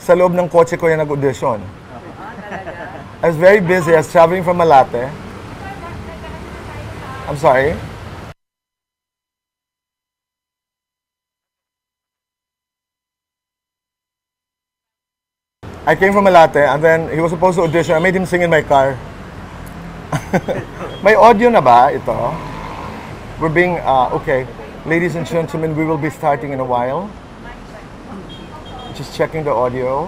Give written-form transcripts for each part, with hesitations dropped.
Sa loob ng kotse ko yung nag-audition. I was very busy. I was traveling from Malate. I'm sorry? I came from Malate and then he was supposed to audition. I made him sing in my car. May audio na ba ito? We're being, okay. Ladies and gentlemen, we will be starting in a while. Just checking the audio.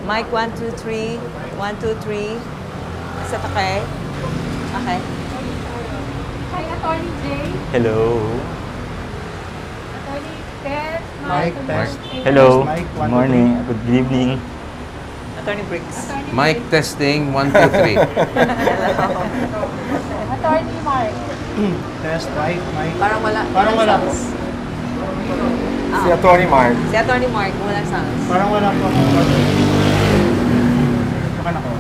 Mic 1, 2, 3. 1, 2, 3. Is that okay? Okay. Hi, Attorney Jay. Hello. Attorney Ted. Mic test. Hello. Mic, Good morning. Good evening. Attorney Briggs. Mic testing 1, 2, 3. Attorney Mark. Test mic. Parang wala. Parang wala po. sounds. Si Atty. Mark. Si Attorney Mark, wala sounds. Parang wala po. Baka na ko.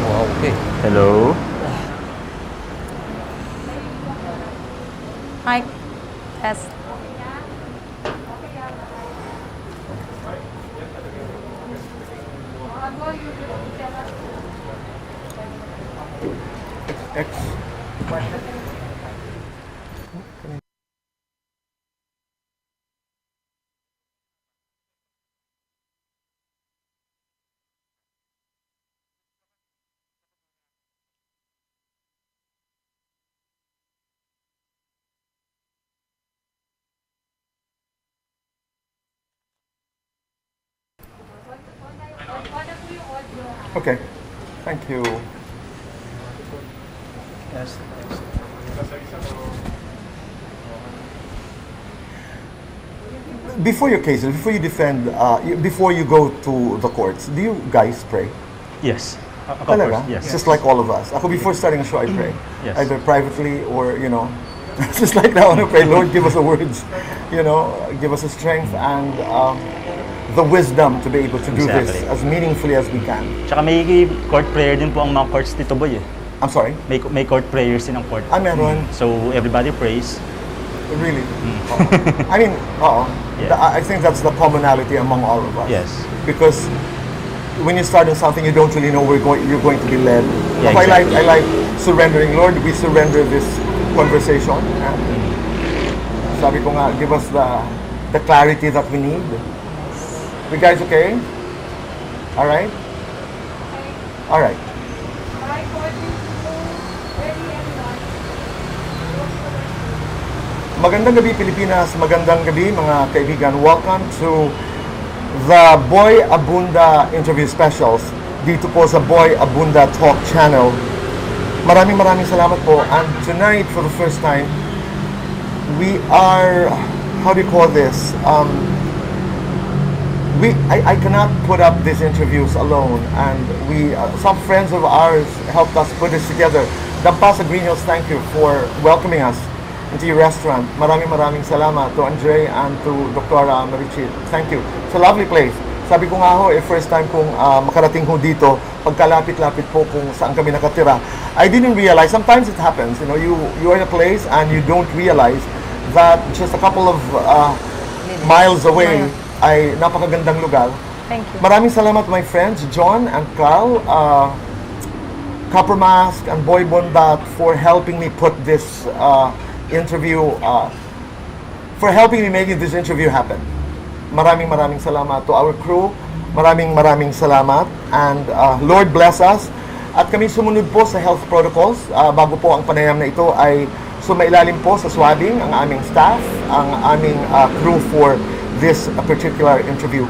Wow, okay. Hello. Mic test. X. Okay. Thank you. Test. Before your cases, before you defend, before you go to the courts, do you guys pray? Yes. Of Talaga? course, yes. Just like all of us. Ako before starting a show, I pray. Yes. Either privately or, just like now, I pray, Lord, give us the words, give us the strength and the wisdom to be able to do this Exactly. as meaningfully as we can. Tsaka may court prayer din po ang mga courts dito, boy. I'm sorry? May court prayers din ang court. Meron. So everybody prays. Really? I mean, Yeah. I think that's the commonality among all of us. Yes. Because when you start on something, you don't really know where you're going to be led. Yeah, So exactly. I like surrendering. Lord, we surrender this conversation. And sabi ko nga, give us the clarity that we need. You guys okay? All right? All right. Mic 1, 2, 3. Ready, everyone. Magandang gabi Pilipinas, magandang gabi mga kaibigan. Welcome to the Boy Abunda interview specials dito po sa Boy Abunda Talk channel. Maraming salamat po. And tonight, for the first time, we are, how do you call this? I cannot put up these interviews alone, and some friends of ours helped us put this together. Dampasa Green Hills, thank you for welcoming us into your restaurant. Maraming salamat to Andre and to Dr. Marichi. Thank you. It's a lovely place. Sabi ko nga ho, first time kong makarating ho dito, pagkalapit-lapit po kung saan kami nakatira. I didn't realize, sometimes it happens, you're in a place and you don't realize that just a couple of miles away ay napakagandang lugar. Thank you. Maraming salamat my friends, John and Carl, Copper Mask and Boy Bondat for helping me put this interview, for helping me making this interview happen. Maraming salamat to our crew. Maraming salamat. And Lord bless us. At kami sumunod po sa health protocols. Bago po ang panayam na ito ay sumailalim po sa swabbing ang aming staff, ang aming crew for this particular interview.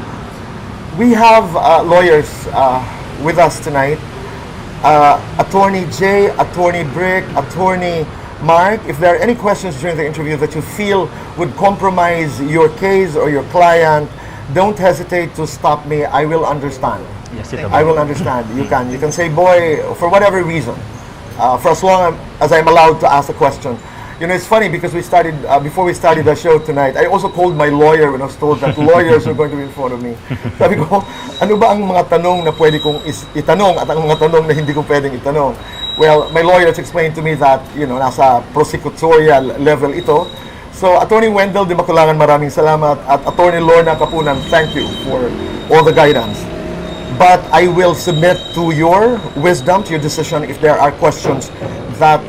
We have lawyers with us tonight. Attorney Jay, Attorney Brick, Attorney Mark, if there are any questions during the interview that you feel would compromise your case or your client, don't hesitate to stop me. I will understand. Yes, ito. I will understand. You can say, boy, for whatever reason, for as long as I'm allowed to ask a question. It's funny because we started, before we started the show tonight, I also called my lawyer when I was told that lawyers are going to be in front of me. Sabi ko, ano ba ang mga tanong na pwede kong itanong at ang mga tanong na hindi ko pwedeng itanong? Well, my lawyers explained to me that, nasa prosecutorial level ito. So, Attorney Wendell Di Maculangan, maraming salamat. At Attorney Lorna Kapunan, thank you for all the guidance. But I will submit to your wisdom, to your decision, if there are questions that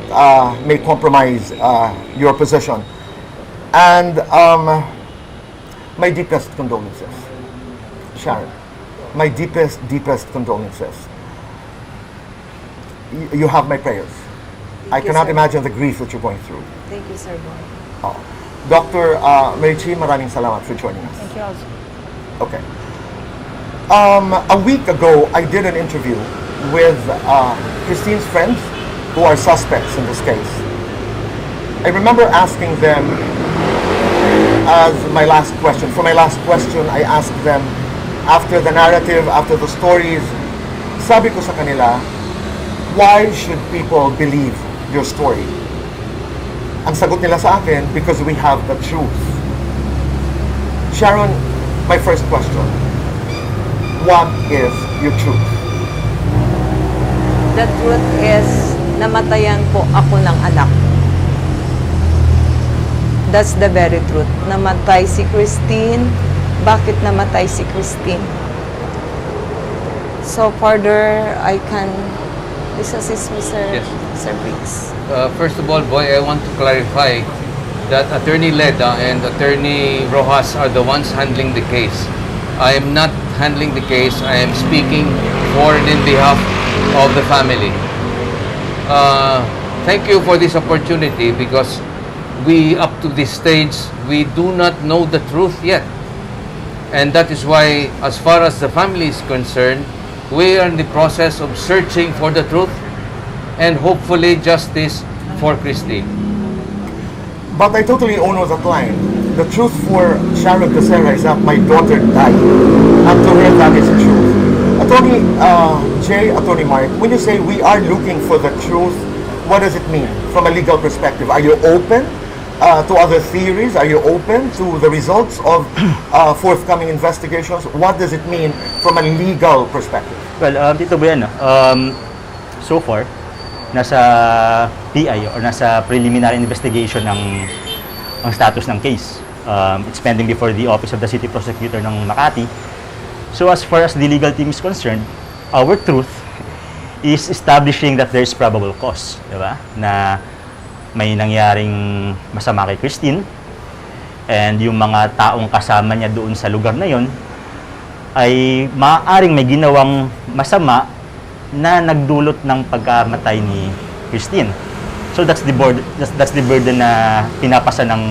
may compromise your position. And my deepest condolences, Sharon. My deepest condolences. You have my prayers. I you, cannot sir. imagine the grief that you're going through. Thank you, Sir Boy. Dr. Marichi, maraming salamat for joining us. Thank you also. Okay. A week ago, I did an interview with Christine's friends who are suspects in this case. I remember asking them as my last question. For my last question, I asked them, after the narrative, after the stories, sabi ko sa kanila, why should people believe your story? Ang sagot nila sa akin, because we have the truth. Sharon, my first question. What is your truth? The truth is, namatayan po ako ng anak. That's the very truth. Namatay si Christine. Bakit namatay si Christine? So further, I can assist me, sir. Yes. Sir Briggs. First of all, Boy, I want to clarify that Attorney Leda and Attorney Rojas are the ones handling the case. I am not handling the case. I am speaking for and in behalf of the family. Thank you for this opportunity because we, up to this stage, we do not know the truth yet. And that is why, as far as the family is concerned, we are in the process of searching for the truth and hopefully justice for Christine. But I totally honor that line. The truth for Sharon Dacera is that my daughter died. And to her, that is the truth. Attorney Jay, Attorney Mark, when you say we are looking for the truth, what does it mean from a legal perspective? Are you open to other theories? Are you open to the results of forthcoming investigations? What does it mean from a legal perspective? Well, Tito Bueno, so far, nasa PI or nasa preliminary investigation ng ang status ng case. It's pending before the Office of the City Prosecutor ng Makati. So as far as the legal team is concerned, our truth is establishing that there's probable cause, di ba? Na may nangyaring masama kay Christine and yung mga taong kasama niya doon sa lugar na yon ay maaaring may ginawang masama na nagdulot ng pagkamatay ni Christine. So that's the burden na pinapasa ng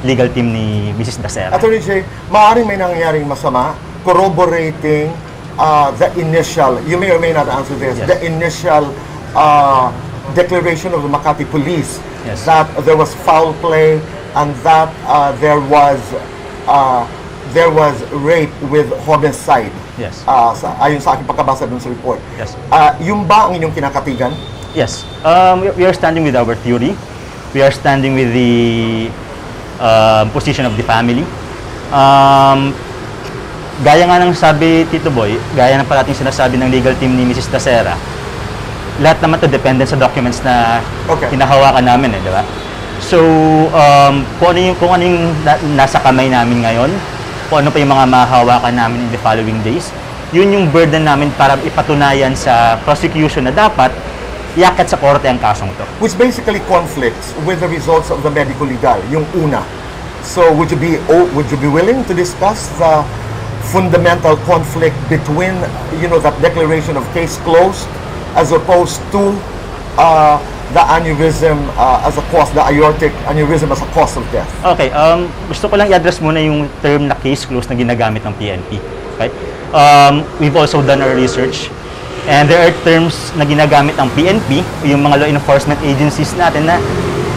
legal team ni Mrs. Dacera. Attorney Jay, maaaring may nangyaring masama, corroborating the initial, you may or may not answer this, Yes. the initial declaration of the Makati Police Yes. that there was foul play and that there was rape with homicide. Yes. Ayon sa aking pagkabasa dun sa report. Yes. Yung ba ang inyong kinakatigan? Yes. We are standing with our theory. We are standing with the position of the family. Gaya nga ng sabi, Tito Boy, gaya ng parating sinasabi ng legal team ni Mrs. Dacera, lahat naman to dependent sa documents na hinahawakan namin, di ba? So, kung ano yung nasa kamay namin ngayon, kung ano pa yung mga mahahawakan namin in the following days, yun yung burden namin para ipatunayan sa prosecution na dapat iakyat sa korte ang kasong to. Which basically conflicts with the results of the medical legal, yung una. So would you be willing to discuss the fundamental conflict between, that declaration of case closed as opposed to the aneurysm as a cause, the aortic aneurysm as a cause of death? Okay, gusto ko lang i-address muna yung term na case closed na ginagamit ng PNP. Okay? We've also done our research. And there are terms na ginagamit ng PNP, yung mga law enforcement agencies natin na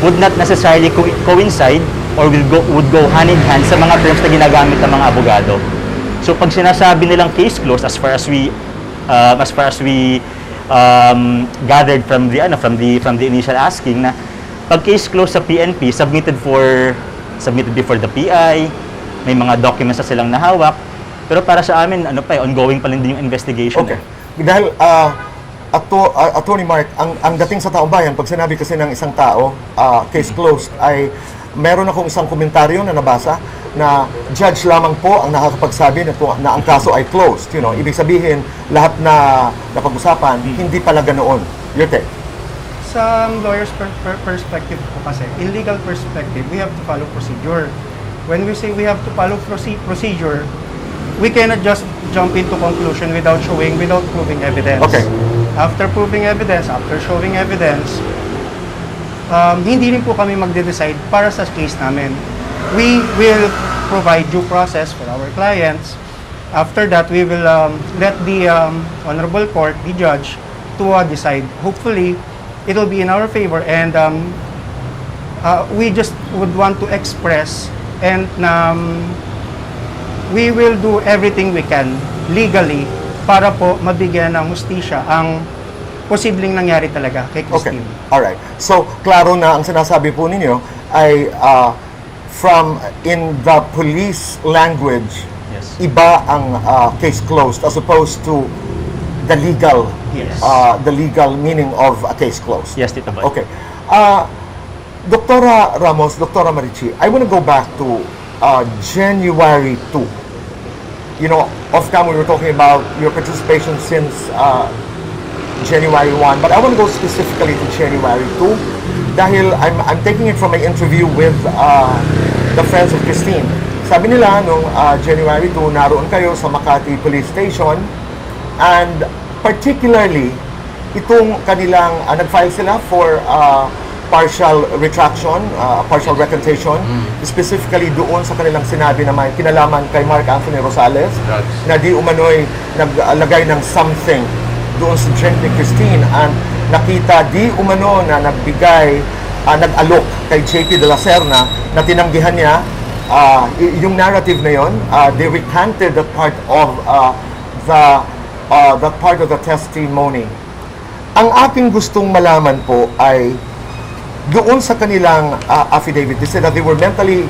would not necessarily coincide or would go hand in hand sa mga terms na ginagamit ng mga abogado. So pag sinasabi nilang case closed, as far as we gathered from the initial asking, na pag case closed sa PNP, submitted before the PI, may mga documents na silang nahawak, pero para sa amin ongoing pa rin din yung investigation. Okay. Dahil, Attorney Mark, ang dating sa taong bayan, pag sinabi kasi ng isang tao, case closed, ay meron akong isang komentaryo na nabasa na judge lamang po ang nakakapagsabi na ang kaso ay closed. You know, ibig sabihin, lahat na napag-usapan, hindi pala ganoon. Your take? Sa lawyer's perspective po kasi, in legal perspective, we have to follow procedure. When we say we have to follow procedure, we cannot just jump into conclusion without proving evidence. Okay. After proving evidence, after showing evidence, hindi rin po kami magde-decide para sa case namin. We will provide due process for our clients. After that, we will let the honorable court, the judge, to decide. Hopefully, it will be in our favor, and we just would want to express and we will do everything we can legally para po mabigyan ng hustisya ang posibleng nangyari talaga kay Okay. Christine. Alright. So, klaro na ang sinasabi po ninyo ay from in the police language, Yes. iba ang case closed as opposed to the legal Yes. the legal meaning of a case closed. Yes, Tito Boy. Okay. Doktora Ramos, Doktora Marichi, I want to go back to January 2. You know, off-cam we were talking about your participation since January 1, but I want to go specifically to January 2 dahil I'm taking it from my interview with the friends of Christine. Sabi nila nung January 2, naroon kayo sa Makati Police Station, and particularly itong kanilang nag-file sila for partial retraction, partial recantation, specifically doon sa kanilang sinabi na may kinalaman kay Mark Anthony Rosales Drugs. na di umano'y naglagay ng something doon sa drink ni Christine, and nakita di umano na nagbigay, nag-alok kay JP de la Serna na tinanggihan niya. Yung narrative na yon, they recanted that part of that part of the testimony. Ang aking gustong malaman po ay doon sa kanilang affidavit, they said that they were mentally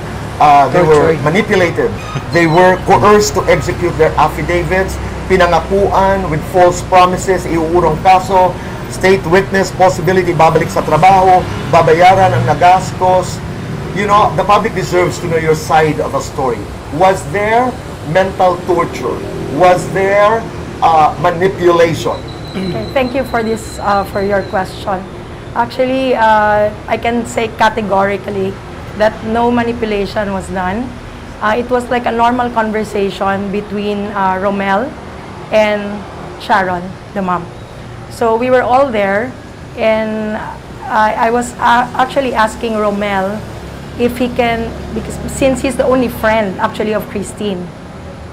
they were manipulated. They were coerced to execute their affidavits, pinangakuan with false promises, iuurong kaso, state witness, possibility babalik sa trabaho, babayaran ang nagastos. You know, the public deserves to know your side of the story. Was there mental torture? Was there manipulation? Okay, thank you for this, for your question. Actually, I can say categorically that no manipulation was done. It was like a normal conversation between Romel and Sharon, the mom. So we were all there, and I was actually asking Romel if he can, because since he's the only friend actually of Christine.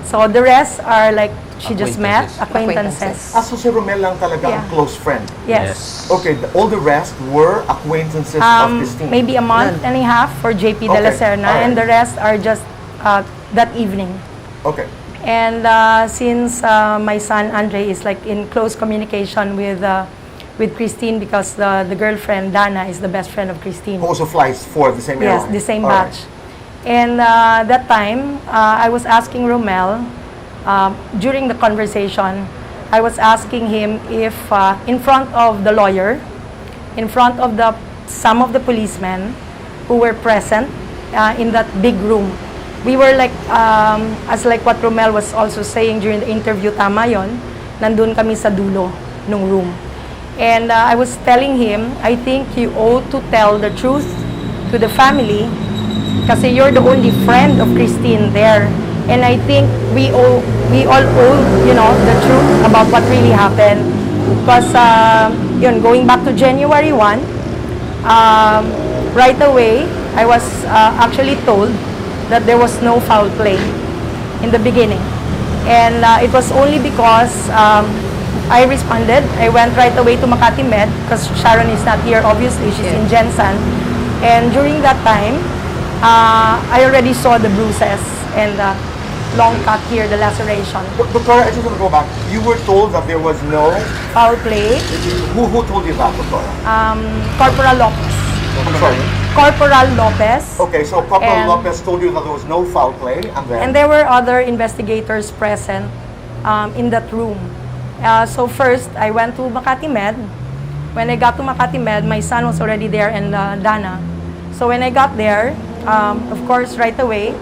So the rest are like, she just met, acquaintances. So si Romel lang talaga ang Yeah. close friend. Yes. Okay, all the rest were acquaintances of Christine. Maybe a month and a half for JP de la Okay, Serna, alright. and the rest are just that evening. Okay. And since my son Andre is like in close communication with Christine, because the girlfriend Dana is the best friend of Christine. Who also flies for the same Yes, airline. the same Alright. batch. And that time, I was asking Romel, during the conversation, I was asking him if in front of the lawyer, in front of some of the policemen who were present in that big room, we were like, as like what Romel was also saying during the interview, tama yon, nandun kami sa dulo nung room. And I was telling him, I think you owe to tell the truth to the family kasi you're the only friend of Christine there. And I think we all owe, you know, the truth about what really happened. Because, yun, going back to January 1, right away, I was actually told that there was no foul play in the beginning. And it was only because I responded. I went right away to Makati Med because Sharon is not here, obviously, she's in Jensen. And during that time, I already saw the bruises and long cut here, the laceration. Doctor, I just want to go back. You were told that there was no... Foul play. Who told you that, Doctor? Corporal Lopez. I'm sorry. Corporal Lopez. Okay, so Corporal And- Lopez told you that there was no foul play, and then... And there were other investigators present in that room. So first, I went to Makati Med. When I got to Makati Med, my son was already there and Dana. So when I got there, of course, right away,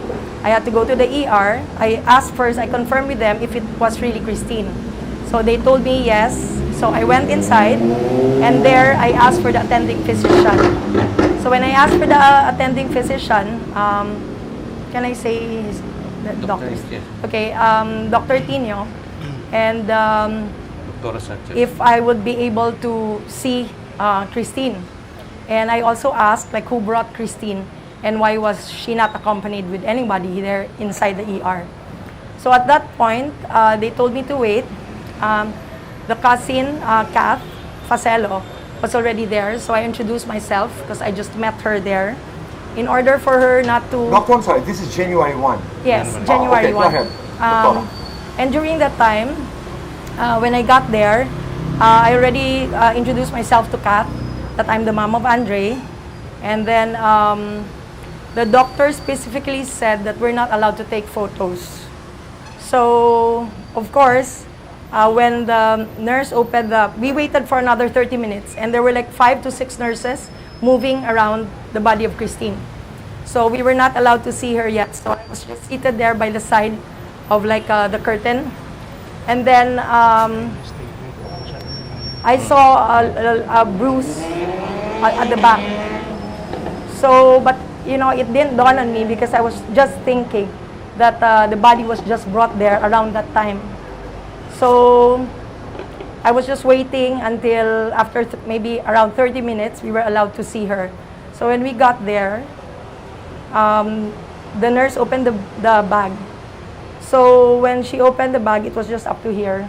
I had to go to the ER. I asked first, I confirmed with them if it was really Christine. So they told me yes. So I went inside, and there I asked for the attending physician. So when I asked for the attending physician, can I say his doctor? yes. Okay, Dr. Tino, and Dr. Sanchez. if I would be able to see Christine. And I also asked like who brought Christine and why was she not accompanied with anybody there inside the ER. So at that point, they told me to wait. The cousin, Kath Facelo, was already there, so I introduced myself because I just met her there. In order for her not to... Doctor, I'm sorry, this is January 1. Yes, Oh, January okay, 1. go ahead. Doctora. And during that time, when I got there, I already introduced myself to Kat, that I'm the mom of Andre. And then the doctor specifically said that we're not allowed to take photos. So, of course, when the nurse opened we waited for another 30 minutes, and there were like 5 to 6 nurses moving around the body of Christine. So we were not allowed to see her yet. So I was just seated there by the side of like the curtain. And then I saw a bruise at the back. So, but you know, it didn't dawn on me because I was just thinking that the body was just brought there around that time. So I was just waiting until after maybe around 30 minutes, we were allowed to see her. So when we got there, the nurse opened the bag. So when she opened the bag, it was just up to here.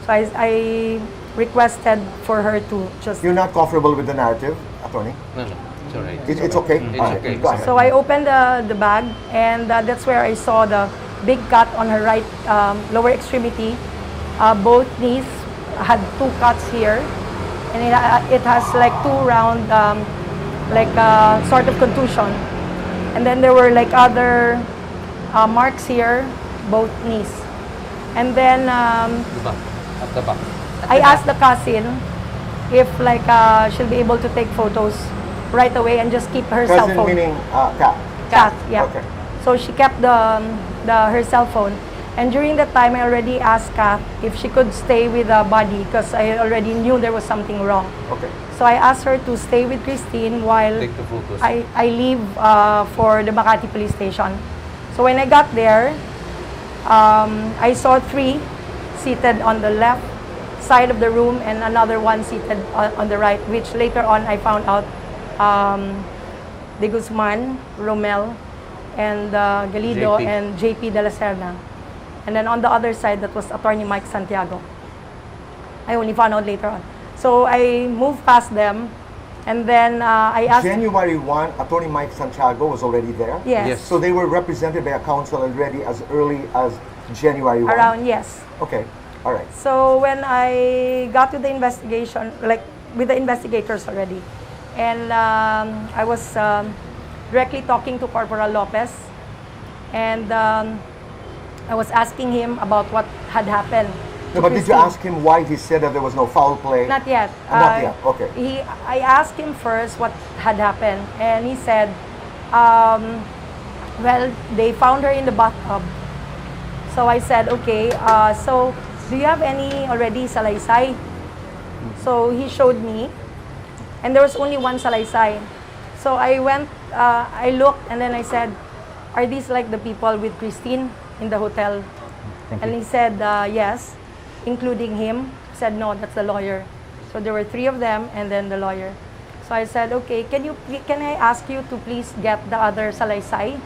So I requested for her to just... You're not comfortable with the narrative, attorney? No, it's all right. It's okay? It's All right, okay. go ahead. So I opened the bag, and that's where I saw the big cut on her right lower extremity. Both knees had 2 cuts here, and it has like 2 round, sort of contusion. And then there were like other marks here, both knees. And then At the back. I asked the cousin if like she'll be able to take photos right away and just keep her cell Cousin phone. meaning Kat? Kat, yeah. Okay. So she kept her cell phone. And during that time, I already asked Kat if she could stay with the body because I already knew there was something wrong. Okay. So I asked her to stay with Christine while Take the photos. I leave for the Makati police station. So when I got there, I saw 3 seated on the left side of the room and another one seated on the right, which later on I found out De Guzman, Romel, and Galido, JP. and JP de la Serna. And then on the other side, that was Attorney Mike Santiago. I only found out later on. So I moved past them, and then I asked... January 1, Attorney Mike Santiago was already there? Yes. Yes. So they were represented by a counsel already as early as January 1? Around, yes. Okay, all right. So when I got to the investigation, like with the investigators already, and I was directly talking to Corporal Lopez, and I was asking him about what had happened. No, but did you ask him why he said that there was no foul play? Not yet. Not yet, okay. I asked him first what had happened, and he said, well, they found her in the bathtub. So I said, okay, so do you have any already salaysay? So he showed me, and there was only 1 salaysay. So I went, I looked, and then I said, are these like the people with Christine in the hotel? And he said, yes, including him. He said, no, that's the lawyer. So there were 3 of them, and then the lawyer. So I said, okay, can I ask you to please get the other salaysay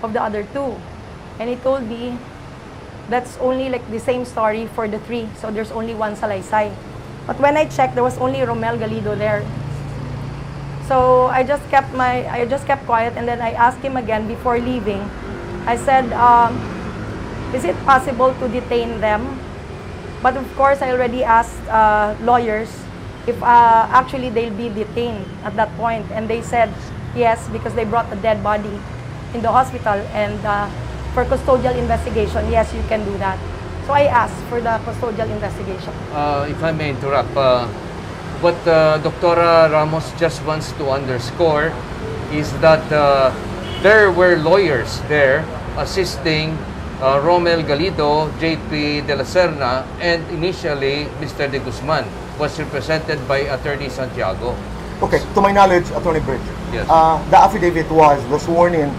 of the other 2? And he told me, that's only like the same story for the 3. So there's only 1 salaysay. But when I checked, there was only Romel Galido there. So I just kept quiet, and then I asked him again before leaving. I said, is it possible to detain them? But of course, I already asked lawyers if actually they'll be detained at that point. And they said yes, because they brought a dead body in the hospital. And for custodial investigation, yes, you can do that. So I asked for the custodial investigation. If I may interrupt, what Dr. Ramos just wants to underscore is that there were lawyers there assisting Romel Galido, JP de la Serna, and initially Mr. De Guzman was represented by Attorney Santiago. Okay, to my knowledge, Attorney Bridge, Yes. the affidavit the sworn-in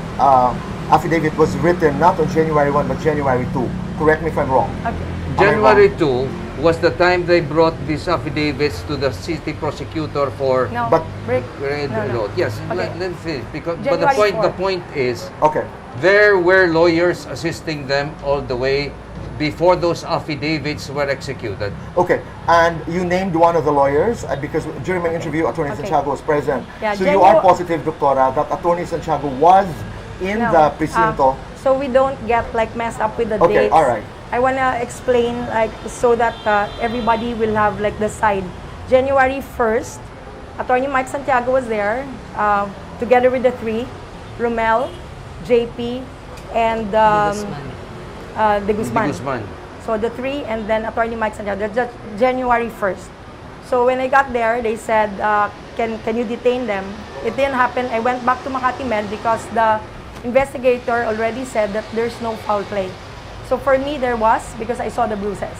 affidavit was written not on January 1 but January 2. Correct me if I'm wrong. Okay. January 2 was the time they brought these affidavits to the city prosecutor for No, But- break. Red No, no. Road. Yes, Okay. let's finish. But the January point 4. is, Okay. there were lawyers assisting them all the way before those affidavits were executed. Okay, and you named one of the lawyers because during my interview, Attorney Okay. Santiago was present. Yeah, So you are positive, Doctora, that Attorney Santiago was in No, the precinto. so we don't get like messed up with the Okay, dates. all right. I wanna explain like so that everybody will have like the side. January 1st, Attorney Mike Santiago was there together with the three, Romel, JP, and De Guzman. De Guzman. So the three and then Attorney Mike Santiago, that's just January 1st. So when I got there, they said, can you detain them? It didn't happen. I went back to Makati Med because the investigator already said that there's no foul play. So for me, there was because I saw the bruises.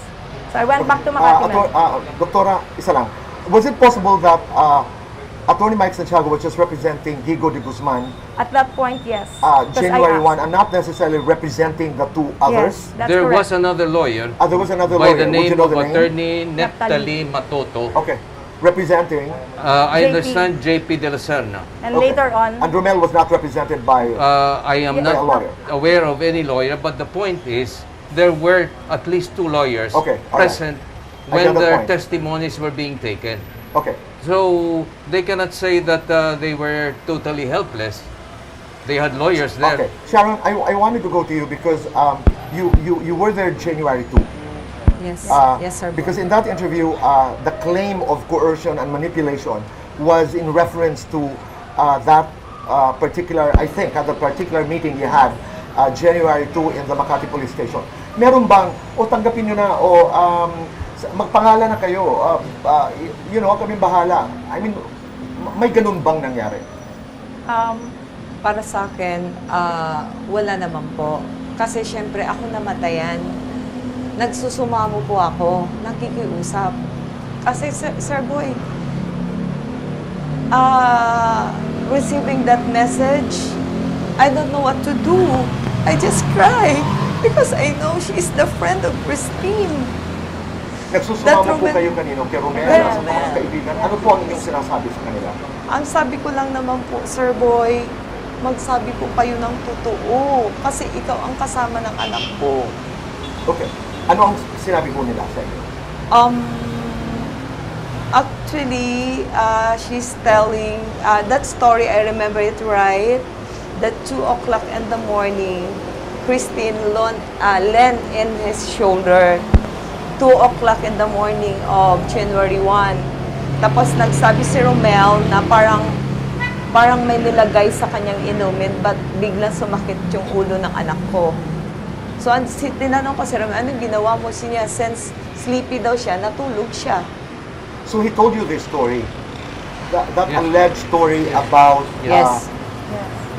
So I went back to Makati Med. Doctora, isa lang. Was it possible that Attorney Mike Santiago was just representing Gigo de Guzman At that point, yes. 'Cause I January 1 asked. and not necessarily representing the two others? Yes, that's There correct. was another lawyer There was another by lawyer. the Would you name know of the name? Attorney Neptali Matoto. Okay. Representing. I JP. understand JP de la Serna. And Okay. later on, And Romel was not represented by. I am Yeah, not a lawyer. aware of any lawyer, but the point is there were at least two lawyers Okay, all right. present I when get the their point. testimonies were being taken. Okay. So they cannot say that they were totally helpless. They had lawyers there. Okay. Sharon, I wanted to go to you because you were there January 2. Yes. Yes, sir. Because in that interview, the claim of coercion and manipulation was in reference to that particular, I think, at the particular meeting you had January 2 in the Makati Police Station. Meron bang, o tanggapin nyo na, o magpangalan na kayo, kaming bahala. I mean, may ganun bang nangyari? Para sa akin, wala naman po. Kasi syempre, ako namatayan. Nagsusumamo po ako, nakikiusap. Kasi, Sir Boy, receiving that message, I don't know what to do. I just cry because I know she's the friend of Christine. Nagsusumamo po Romel- kayo kanino, kay Romel, Romel. sa mga kaibigan. Ano po ang inyong sinasabi sa kanila? Ang sabi ko lang naman po, Sir Boy, magsabi po kayo ng totoo kasi ikaw ang kasama ng anak ko. Okay. Ano ang sinabi po nila sa inyo? Actually, she's telling that story, I remember it right, that 2 o'clock in the morning, Christine leaned in his shoulder. 2 o'clock in the morning of January 1. Tapos nagsabi si Romel na parang may nilagay sa kanyang inumin but biglang sumakit yung ulo ng anak ko. So, tinanong ko si Romel, anong ginawa mo? Siya, since sleepy daw siya, natulog siya. So he told you this story, that Yes. alleged story about Yes.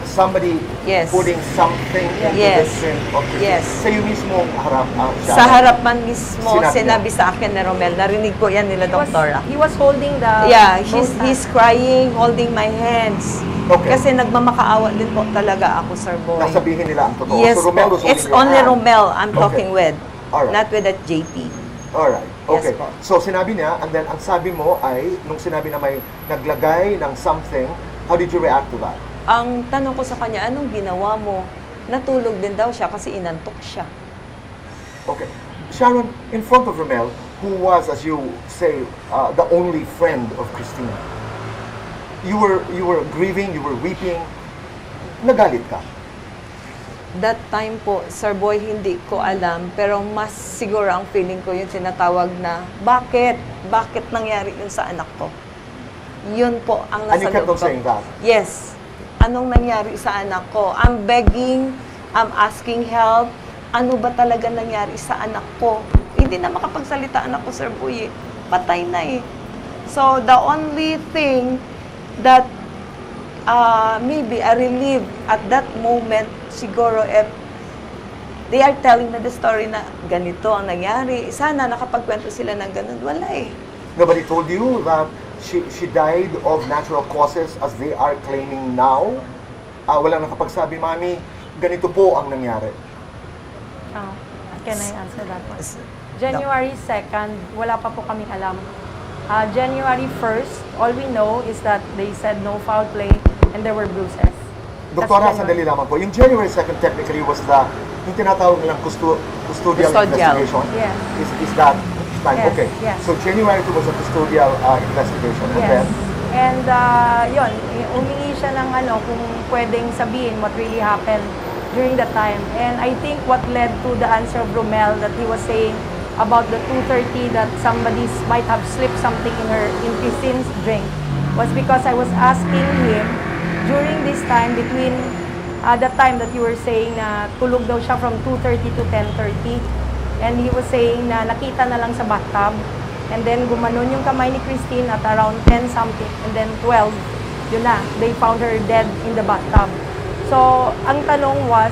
somebody Yes. putting something into Yes. the drink of Christine. Yes. Sa iyo mismo harap siya. Sa harapan mismo, Sinabi sinabi sa akin ni Romel, narinig ko yan nila, Doktora. he was holding the Yeah, both hands. he's crying, holding my hands. Okay. Kasi nagmamakaawa din po talaga ako, Sir Boy. Nasabihin nila ang totoo. Yes so Romel po. was holding It's your only hand. Romel I'm Okay. talking with. Alright. Not with that JP. Alright. Okay. Yes po. So sinabi niya, and then ang sabi mo ay, nung sinabi na may naglagay ng something, how did you react to that? Ang tanong ko sa kanya, anong ginawa mo? Natulog din daw siya kasi inantok siya. Okay. Sharon, in front of Romel, who was, as you say, the only friend of Christine, you were grieving, you were weeping, nagalit ka. That time po, Sir Boy, hindi ko alam. Pero mas siguro ang feeling ko yung tinatawag na, bakit? Bakit nangyari yun sa anak ko? Yun po ang And you nasa kept loob on ko. saying that. Yes. Anong nangyari sa anak ko? I'm begging, I'm asking help. Ano ba talaga nangyari sa anak ko? Hindi na makapagsalita anak ko, Sir Boy. Patay na eh. So, the only thing that maybe a relief at that moment siguro if they are telling na the story na ganito ang nangyari. Sana nakapagkwento sila ng ganun. Wala eh. Nobody told you that she died of natural causes as they are claiming now? Walang nakapagsabi, Mami, ganito po ang nangyari. Can I answer that one? January 2nd, wala pa po kaming alam. January 1st, all we know is that they said no foul play and there were bruises. Doktora, sandali lamang po. Yung January 2nd technically was yung tinatawag nilang custodial investigation? Yes. Is that time? Yes, Okay. yes. So January 2 was a custodial investigation. And then, And yun, humingi siya ng kung pwedeng sabihin what really happened during that time. And I think what led to the answer of Romel that he was saying about the 2:30 that somebody might have slipped something in Christine's drink was because I was asking him during this time between the time that you were saying na tulog daw siya from 2:30 to 10:30 and he was saying na nakita na lang sa bathtub and then gumanon yung kamay ni Christine at around 10 something and then 12 yun na, they found her dead in the bathtub. So, ang tanong was,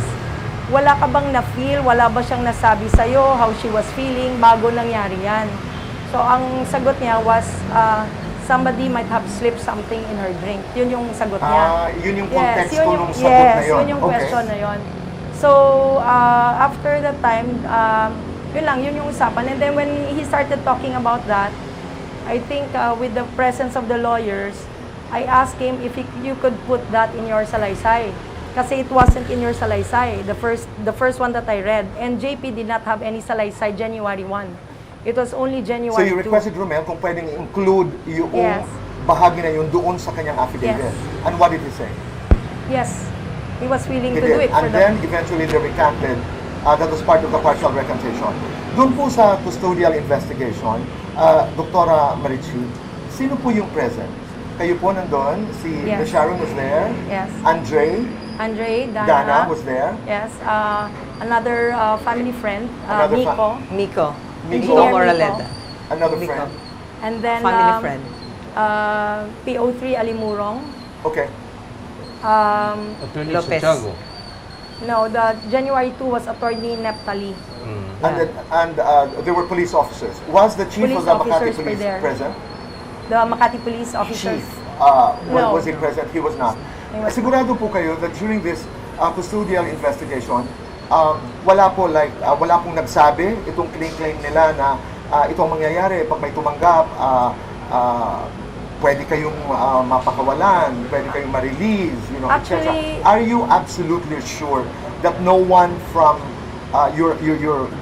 wala ka bang na-feel, wala ba siyang nasabi sa'yo, how she was feeling, bago nangyari yan? So, ang sagot niya was, somebody might have slipped something in her drink. Yun yung sagot niya. Yun yung context nung sagot na yun. Yun yung question na yun. So, after that time, yun yung usapan. And then when he started talking about that, I think with the presence of the lawyers, I asked him if you could put that in your salaysay. Kasi it wasn't in your salaysay, the first one that I read. And JP did not have any salaysay January 1. It was only January 2. So you requested Romel kung pwedeng include yung bahagi na yun doon sa kanyang affidavit. Yes. And what did he say? Yes. He was willing He to do did. it for And then eventually they recanted. That was part of the partial recantation. Doon po sa custodial investigation, Doktora Marichi, sino po yung present? Kayo po nandun, Yes. Sharon was there, Yes. Andre, Dana was there, Yes. Another family friend, Another Miko. Miko Engineer Moraleda. another Miko. friend. And then Family friend. PO3 Alimurong. Okay. Attorney Lopez. Santiago. No, the January 2 was Attorney Neptali. And there were police officers. Was the chief Police of the Makati officers were Police there. present? The Makati police officers. Chief, No. was he present? He was not. He was Sigurado po kayo that during this custodial investigation, wala pong nagsabi itong claim nila na itong mangyayari pag may tumanggap, pwede kayong mapakawalan, pwede kayong ma-release, etc. Actually- Are you absolutely sure that no one from your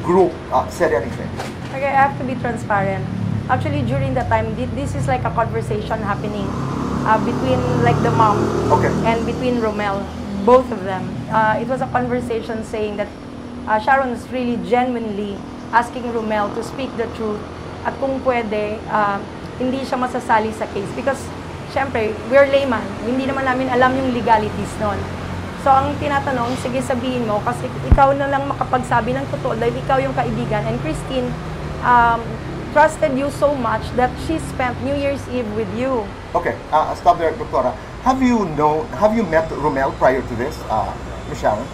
group said anything? Okay, I have to be transparent. Actually, during that time, this is like a conversation happening between like the mom Okay. and between Romel, both of them. It was a conversation saying that Sharon is really genuinely asking Romel to speak the truth at kung pwede, hindi siya masasali sa case. Because, syempre, we're layman. Hindi naman namin alam yung legalities nun. So, ang tinatanong, sige sabihin mo, kasi ikaw na lang makapagsabi ng totoo dahil ikaw yung kaibigan. And Christine trusted you so much that she spent New Year's Eve with you. Okay, stop there, Doktora. Have you met Romel prior to this, Ms. Sharon?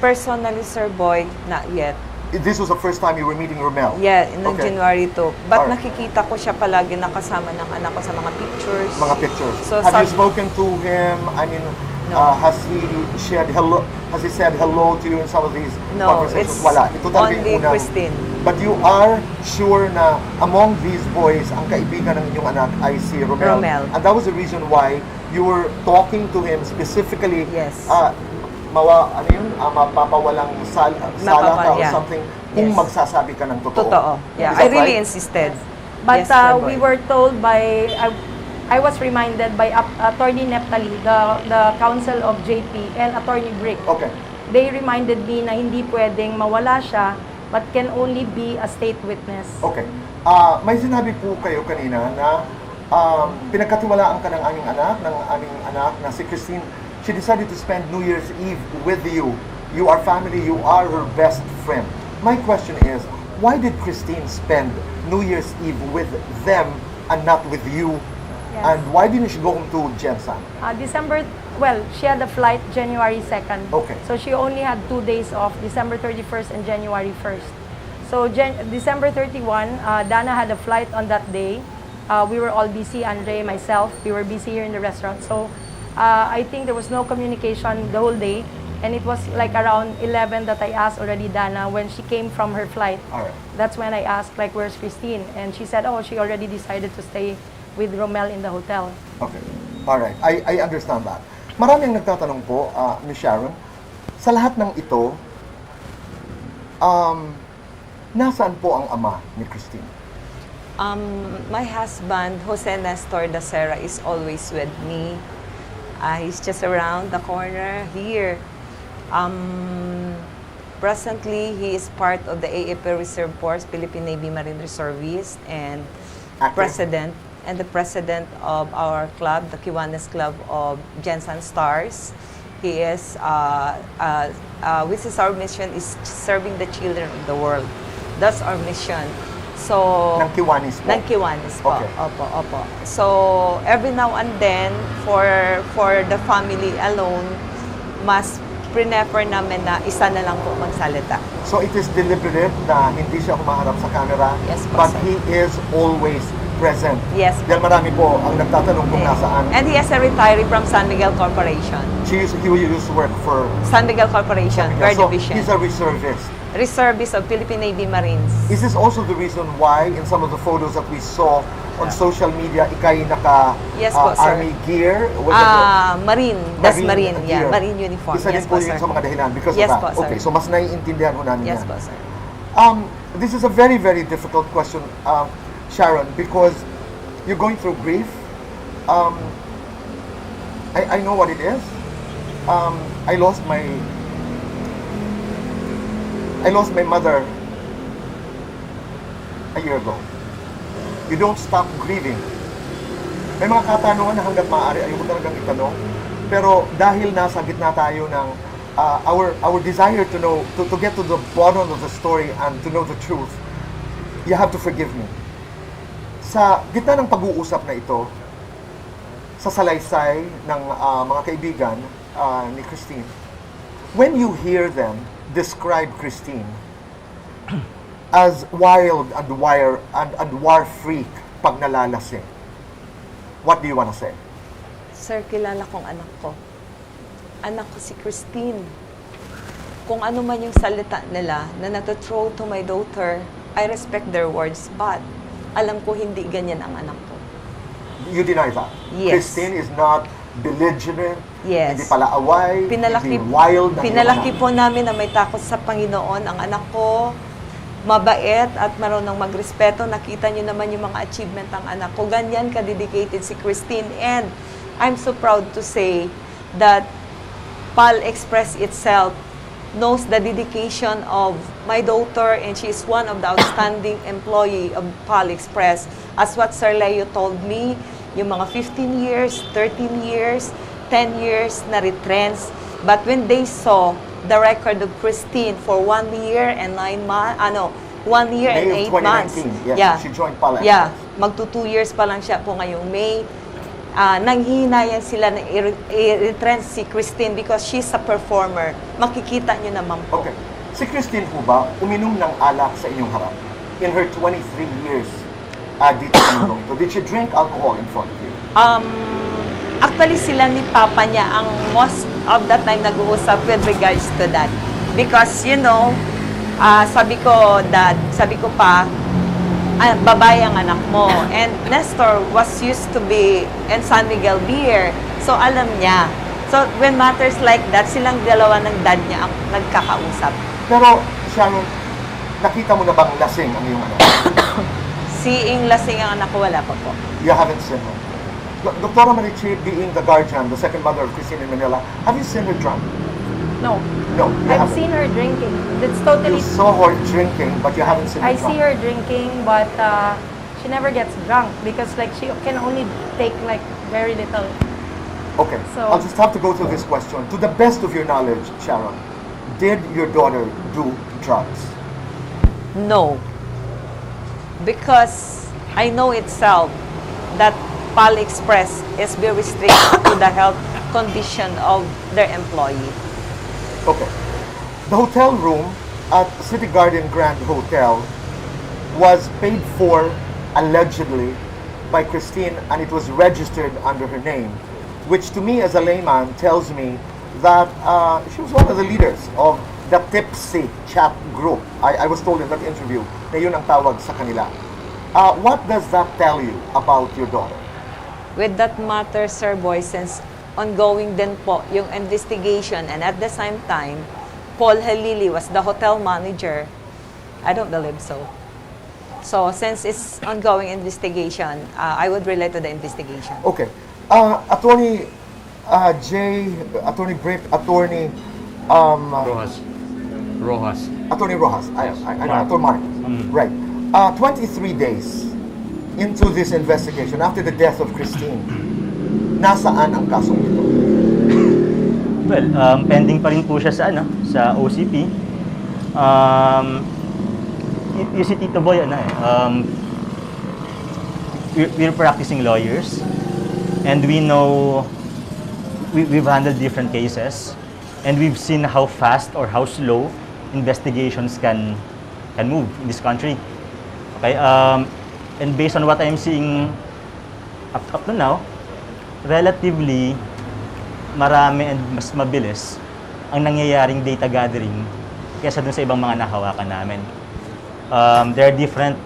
Personally, Sir Boy, not yet. This was the first time you were meeting Romel? Yeah, in Okay. January 2. But Alright. nakikita ko siya palagi nakasama ng anak ko sa mga pictures. Mga pictures. So, Have you sabi- spoken to him? I mean, No. has he said hello to you in some of these No, conversations? it's Wala. Ito talaga yung only unang- Christine. But you are sure na among these boys, ang kaibigan ng inyong anak ay si Romel. Romel. And that was the reason why you were talking to him specifically. Yes. Mapapawalang sala ka or yeah. something kung Yes. magsasabi ka ng totoo. Totoo. Yeah, Is I that really right? insisted. But Yes, Sir we Boy. were told by, I was reminded by Attorney Neptali, the counsel of JP, and Attorney Brick. Okay. They reminded me na hindi pwedeng mawala siya, but can only be a state witness. Okay. May sinabi po kayo kanina na pinagkatiwalaan ka ng aming anak na si Christine. She decided to spend New Year's Eve with you. You are family, you are her best friend. My question is, why did Christine spend New Year's Eve with them and not with you? Yes. And why didn't she go home to Jensen? December well, she had a flight January 2nd. Okay. So she only had 2 days off, December 31st and January 1st. So December 31, Dana had a flight on that day. We were all busy, Andre, myself, we were busy here in the restaurant. So I think there was no communication the whole day. And it was like around 11 that I asked already Dana when she came from her flight. All right. That's when I asked, like, where's Christine? And she said, oh, she already decided to stay with Romel in the hotel. Okay. Alright. I understand that. Maraming nagtatanong po, Miss Sharon, sa lahat ng ito, nasaan po ang ama ni Christine? My husband, Jose Nestor Dacera, is always with me. He's just around the corner here. Presently, he is part of the AFP Reserve Force, Philippine Navy Marine Reservist, and Active. the president of our club, the Kiwanis Club of Jensen Stars. He is, which is our mission, is serving the children of the world. That's our mission. So, Ng Kiwanis po? ng Kiwanis po. Okay. Opo. So, every now and then, for the family alone, mas prefer namin na isa na lang po magsalita. So it is deliberate na hindi siya humaharap sa camera, Yes po, but sir. he is always present. Yes po. Dahil marami po ang nagtatanong kung nasaan. And he is a retiree from San Miguel Corporation. He used to work for San Miguel Corporation, Bird so Division. he's a reservist. Reservist of Philippine Navy Marines. Is this also the reason why in some of the photos that we saw on social media, ikay naka Yes po, sir. army gear? Marine. That's Marine. gear. Yeah, Marine uniform. Isa din Yes po po, yun sir. sa mga dahilan because Yes of po, that. sir. Okay, so mas naiintindihan ho namin Yes yan. po, sir. This is a very, very difficult question, Sharon, because you're going through grief. I know what it is. I lost my mother a year ago. You don't stop grieving. May mga katanungan na hanggat maaari ayoko talagang itanong. Pero dahil nasa gitna tayo ng our desire to know, to get to the bottom of the story and to know the truth, you have to forgive me. Sa gitna ng pag-uusap na ito, sa salaysay ng mga kaibigan ni Christine, when you hear them describe Christine as wild and war freak pag nalalasing, what do you want to say? Sir, kilala kong anak ko. Anak ko si Christine. Kung ano man yung salita nila na nag-throw to my daughter, I respect their words, but alam ko hindi ganyan ang anak ko. You deny that? Yes. Christine is not belligerent, Yes. hindi pala away, hindi wild. ang Pinalaki iyong po namin na may takot sa Panginoon ang anak ko. Mabait at marunong magrespeto. Nakita niyo naman yung mga achievement ng anak ko. Ganyan ka-dedicated si Christine. And I'm so proud to say that PAL Express itself knows the dedication of my daughter, and she is one of the outstanding employee of PAL Express. As what Sir Leo told me, yung mga 15 years, 13 years, 10 years na retrench. But when they saw the record of Christine for 1 year and 9 months, 1 year and May 8 of 2019, months. yes, she joined PAL Yeah, Express. magto 2 years pa lang siya po ngayong May. Nanghihinayan sila na i-retrench si Christine because she's a performer. Makikita nyo naman po. Okay. Si Christine po ba uminom ng alak sa inyong harap in her 23 years dito sa mundo? Did she drink alcohol in front of you? Actually, sila ni Papa niya ang most of the time nag-uusap with regards to that. Because, you know, sabi ko, Dad, sabi ko pa, babae ang anak mo. And Nestor was used to be in San Miguel Beer. So, alam niya. So, when matters like that, silang dalawa ng dad niya ang nagkakausap. Pero, Sharon, nakita mo na bang lasing ang iyong anak? Seeing lasing ang anak ko, wala pa po. You haven't seen her. Dr. Marichi, being the guardian, the second mother of Christine in Manila, have you seen her drunk? No. No, you I've haven't. seen her drinking. That's You totally... saw her drinking, but you haven't seen her I drunk. see her drinking, but she never gets drunk because like she can only take like very little. Okay, So- I'll just have to go through this question. To the best of your knowledge, Sharon, did your daughter do drugs? No. Because I know itself that PAL Express is very strict to the health condition of their employee. Okay. The hotel room at City Garden Grand Hotel was paid for allegedly by Christine, and it was registered under her name, which to me as a layman tells me that she was one of the leaders of the Tipsy chat group. I was told in that interview na yun ang tawag sa kanila. What does that tell you about your daughter? With that matter, Sir Boy, since ongoing din po yung investigation, and at the same time, Paul Halili was the hotel manager, I don't believe so. So, since it's ongoing investigation, I would relate to the investigation. Okay. Attorney Attorney Britt, Attorney Rojas. Attorney Rojas, I know, Attorney Mark. Right. 23 days into this investigation, after the death of Christine, nasaan ang kasong ito? Well, pending pa rin po siya sa OCP. You see, Tito Boy, we're practicing lawyers, and we know we've handled different cases, and we've seen how fast or how slow investigations can move in this country. Okay, and based on what I'm seeing up to now, relatively marami and mas mabilis ang nangyayaring data gathering kaysa dun sa ibang mga nahawakan namin. There are different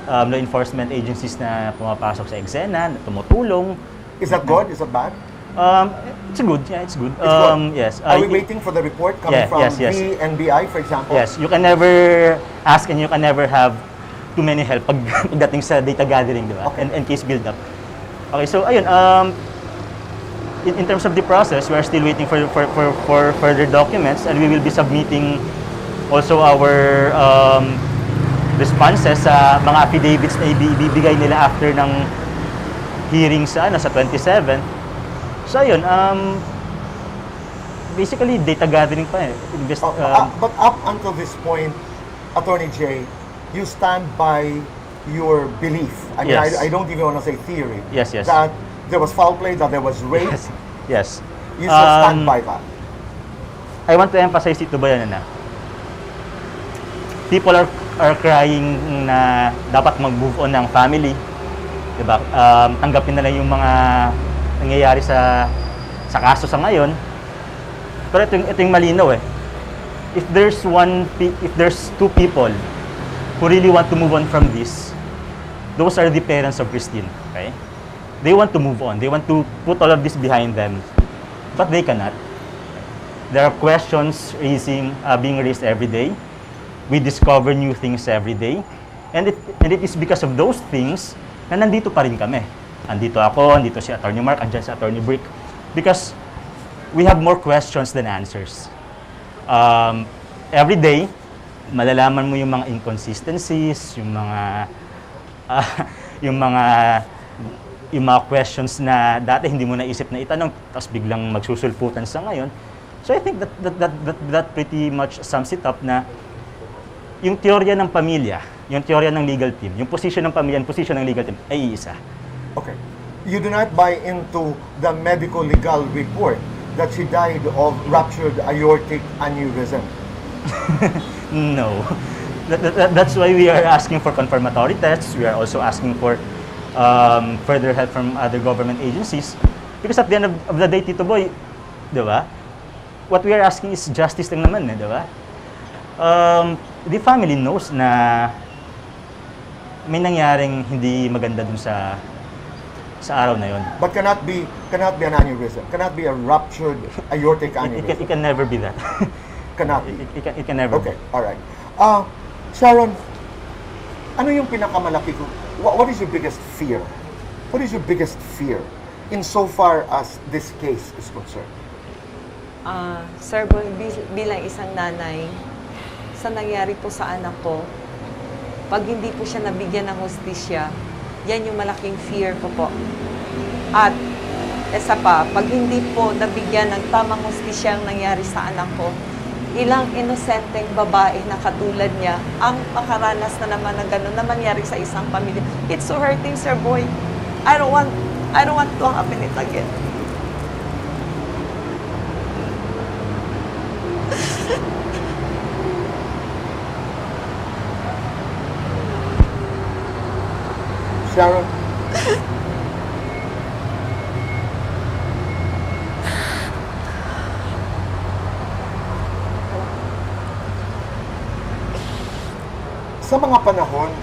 law enforcement agencies na pumapasok sa eksena, na tumutulong. Is that good? Is that bad? It's good. Yeah, it's good. It's good. Yes. Are we waiting for the report coming from yes. the NBI, for example? Yes, you can never ask and you can never have too many help pagdating sa data gathering, di ba? Okay. And case build up. Okay, so ayun, in terms of the process, we are still waiting for further documents, and we will be submitting also our responses sa mga affidavits na ibibigay nila after ng hearing sa 27. So ayun, basically data gathering pa eh. But up until this point, Attorney J, you stand by your belief. I mean, Yes. I don't even want to say theory. Yes. That there was foul play, that there was rape. Yes. You still stand by that. I want to emphasize ito ba yan na people are crying na dapat mag-move on ng family. Diba? Tanggapin na lang yung mga nangyayari sa kaso sa ngayon. Pero ito yung malinaw eh. If there's two people who really want to move on from this, those are the parents of Christine. Okay? They want to move on. They want to put all of this behind them. But they cannot. There are questions being raised every day. We discover new things every day. And it is because of those things na nandito pa rin kami. Andito ako, andito si Attorney Mark, andyan si Attorney Brick. Because we have more questions than answers. Every day, malalaman mo yung mga inconsistencies, yung mga questions na dati hindi mo naisip na itanong, tapos biglang magsusulputan sa ngayon. So I think that pretty much sums it up na yung teorya ng pamilya, yung teorya ng legal team, yung position ng pamilya, yung position ng legal team ay iisa. Okay. You do not buy into the medical legal report that she died of ruptured aortic aneurysm. No. That's why we are asking for confirmatory tests. We are also asking for further help from other government agencies. Because at the end of the day, Tito Boy, di ba? What we are asking is justice lang naman, di ba? The family knows na may nangyaring hindi maganda dun sa araw na yon. But cannot be an aneurysm. Cannot be a ruptured aortic aneurysm. It can never be that. Cannot be. It can never Okay, be. all right. Sharon, ano yung pinakamalaki ko? What is your biggest fear? What is your biggest fear insofar as this case is concerned? Sir Boy, bilang isang nanay, sa nangyari po sa anak ko, pag hindi po siya nabigyan ng hustisya, yan yung malaking fear ko po. At isa pa, pag hindi po nabigyan ng tamang hustisya ang nangyari sa anak ko, ilang inosenteng babae na katulad niya ang makaranas na naman ng gano'n na mangyari sa isang pamilya. It's so hurting, Sir Boy. I don't want to happen it again. Sharon, sa mga panahon,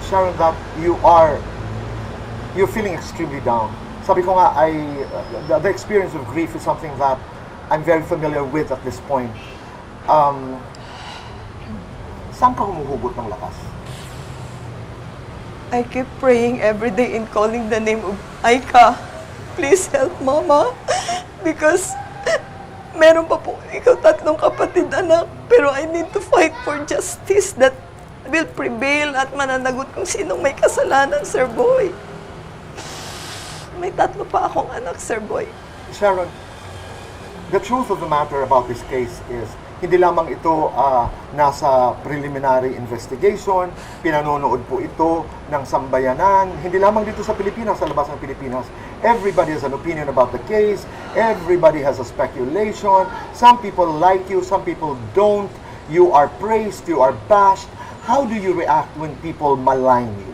Sharon, that you're feeling extremely down. Sabi ko nga, the experience of grief is something that I'm very familiar with at this point. Saan ka humuhugot ng lakas? I keep praying every day and calling the name of Aika. Please help Mama. Because meron pa po ikaw 3 kapatid anak. Pero I need to fight for justice that will prevail at mananagot kung sinong may kasalanan, Sir Boy. May 3 pa akong anak, Sir Boy. Sharon, the truth of the matter about this case is hindi lamang ito nasa preliminary investigation, pinanonood po ito ng sambayanan, hindi lamang dito sa Pilipinas, sa labas ng Pilipinas. Everybody has an opinion about the case, everybody has a speculation, some people like you, some people don't, you are praised, you are bashed. How do you react when people malign you?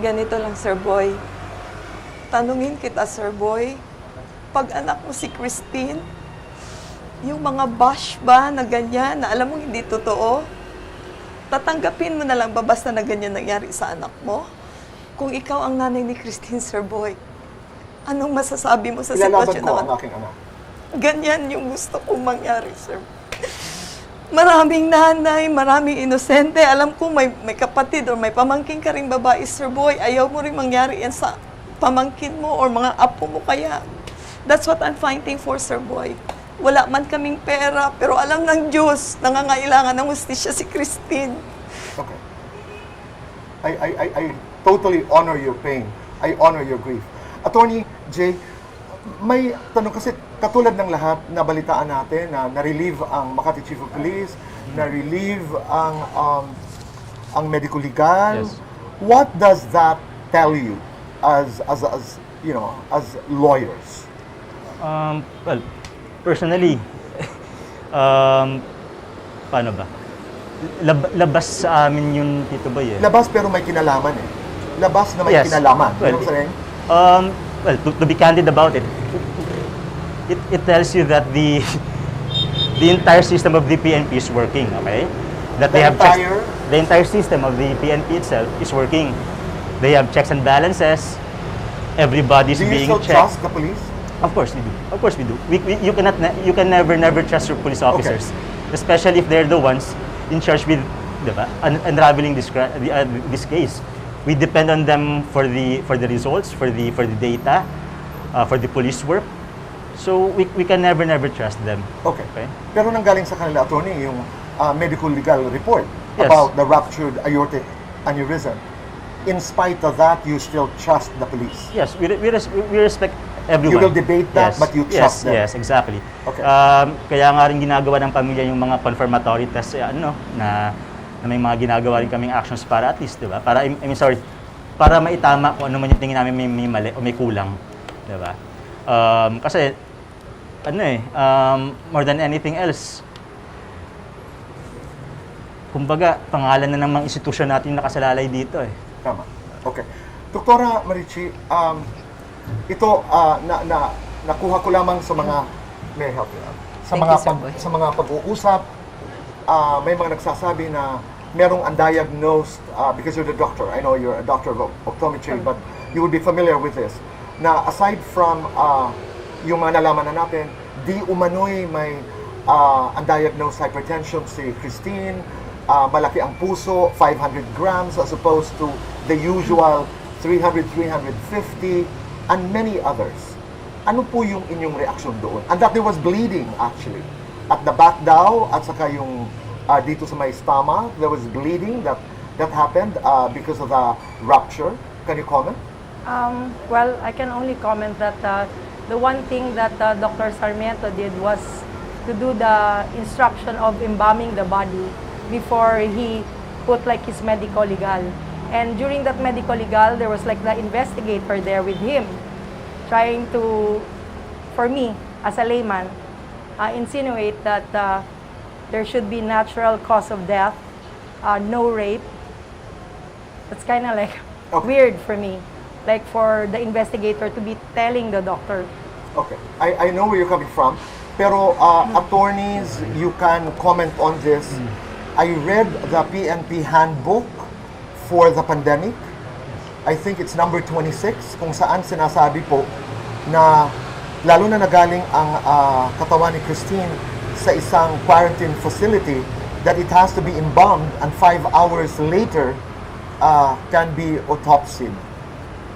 Ganito lang, Sir Boy. Tanungin kita, Sir Boy, pag anak mo si Christine, yung mga bash ba na ganyan, na alam mo hindi totoo, tatanggapin mo na lang ba basta na ganyan nangyari sa anak mo? Kung ikaw ang nanay ni Christine, Sir Boy, anong masasabi mo sa Ilalaban sitwasyon ko ng ang aking anak. Ganyan yung gusto kong mangyari, Sir. Maraming nanay, maraming inosente. Alam ko may kapatid o may pamangkin ka ring babae, Sir Boy. Ayaw mo rin mangyari yan sa pamangkin mo or mga apo mo kaya. That's what I'm fighting for, Sir Boy. Wala man kaming pera, pero alam ng Diyos, nangangailangan ng hustisya si Christine. Okay. I totally honor your pain. I honor your grief. Attorney Jay, may tanong kasi katulad ng lahat na balitaan natin na na-relieve ang Makati Chief of Police, na-relieve ang medical legal. Yes. What does that tell you as you know, as lawyers? Well, personally, paano ba? Labas sa amin yun, Tito Boy, eh. Labas pero may kinalaman eh. Labas na may Yes. kinalaman. Well, Ano saying? Well, to be candid about it, it tells you that the entire system of the PNP is working, okay? That they have the entire system of the PNP itself is working. They have checks and balances. Everybody's Do you being still checked. trust the police? Of course we do. Of course we do. You can never trust your police officers, especially if they're the ones in charge with, diba, unraveling this case. We depend on them for the results, for the data, for the police work. So we can never trust them. Okay. Pero nanggaling sa kanila, attorney, yung medical legal report Yes. about the ruptured aortic aneurysm. In spite of that, you still trust the police. Yes, we respect everyone. You will debate that, but you trust them. Yes, exactly. Okay. Kaya nga rin ginagawa ng pamilya yung mga confirmatory tests, na may mga ginagawa rin kaming actions para at least, di ba? Para, para maitama kung ano man yung tingin namin may mali o may kulang, di ba? Kasi, more than anything else, kumbaga, pangalan na ng mga institusyon natin nakasalalay dito eh. Tama. Okay. Doktora Marichi, ito nakuha ko lamang sa mga may I help you out? Sa mga pag-uusap, may mga nagsasabi na merong undiagnosed because you're the doctor. I know you're a doctor of optometry, but you would be familiar with this. Na aside from yung mga nalaman na natin, di umano'y may undiagnosed hypertension si Christine, malaki ang puso, 500 grams as opposed to the usual 300, 350, and many others. Ano po yung inyong reaksyon doon? And that there was bleeding actually. At the back daw, at saka yung dito sa may stomach, there was bleeding that happened because of the rupture. Can you comment? Well, I can only comment that the one thing that Dr. Sarmiento did was to do the instruction of embalming the body before he put like his medical legal. And during that medical legal, there was like the investigator there with him, trying to, for me, as a layman, insinuate that there should be natural cause of death, no rape. That's kind of like Okay. weird for me. Like for the investigator to be telling the doctor. Okay, I know where you're coming from, pero attorneys, you can comment on this. I read the PNP handbook for the pandemic. I think it's number 26, kung saan sinasabi po na lalo na nagaling ang katawan ni Christine sa isang quarantine facility, that it has to be embalmed and 5 hours later can be autopsied.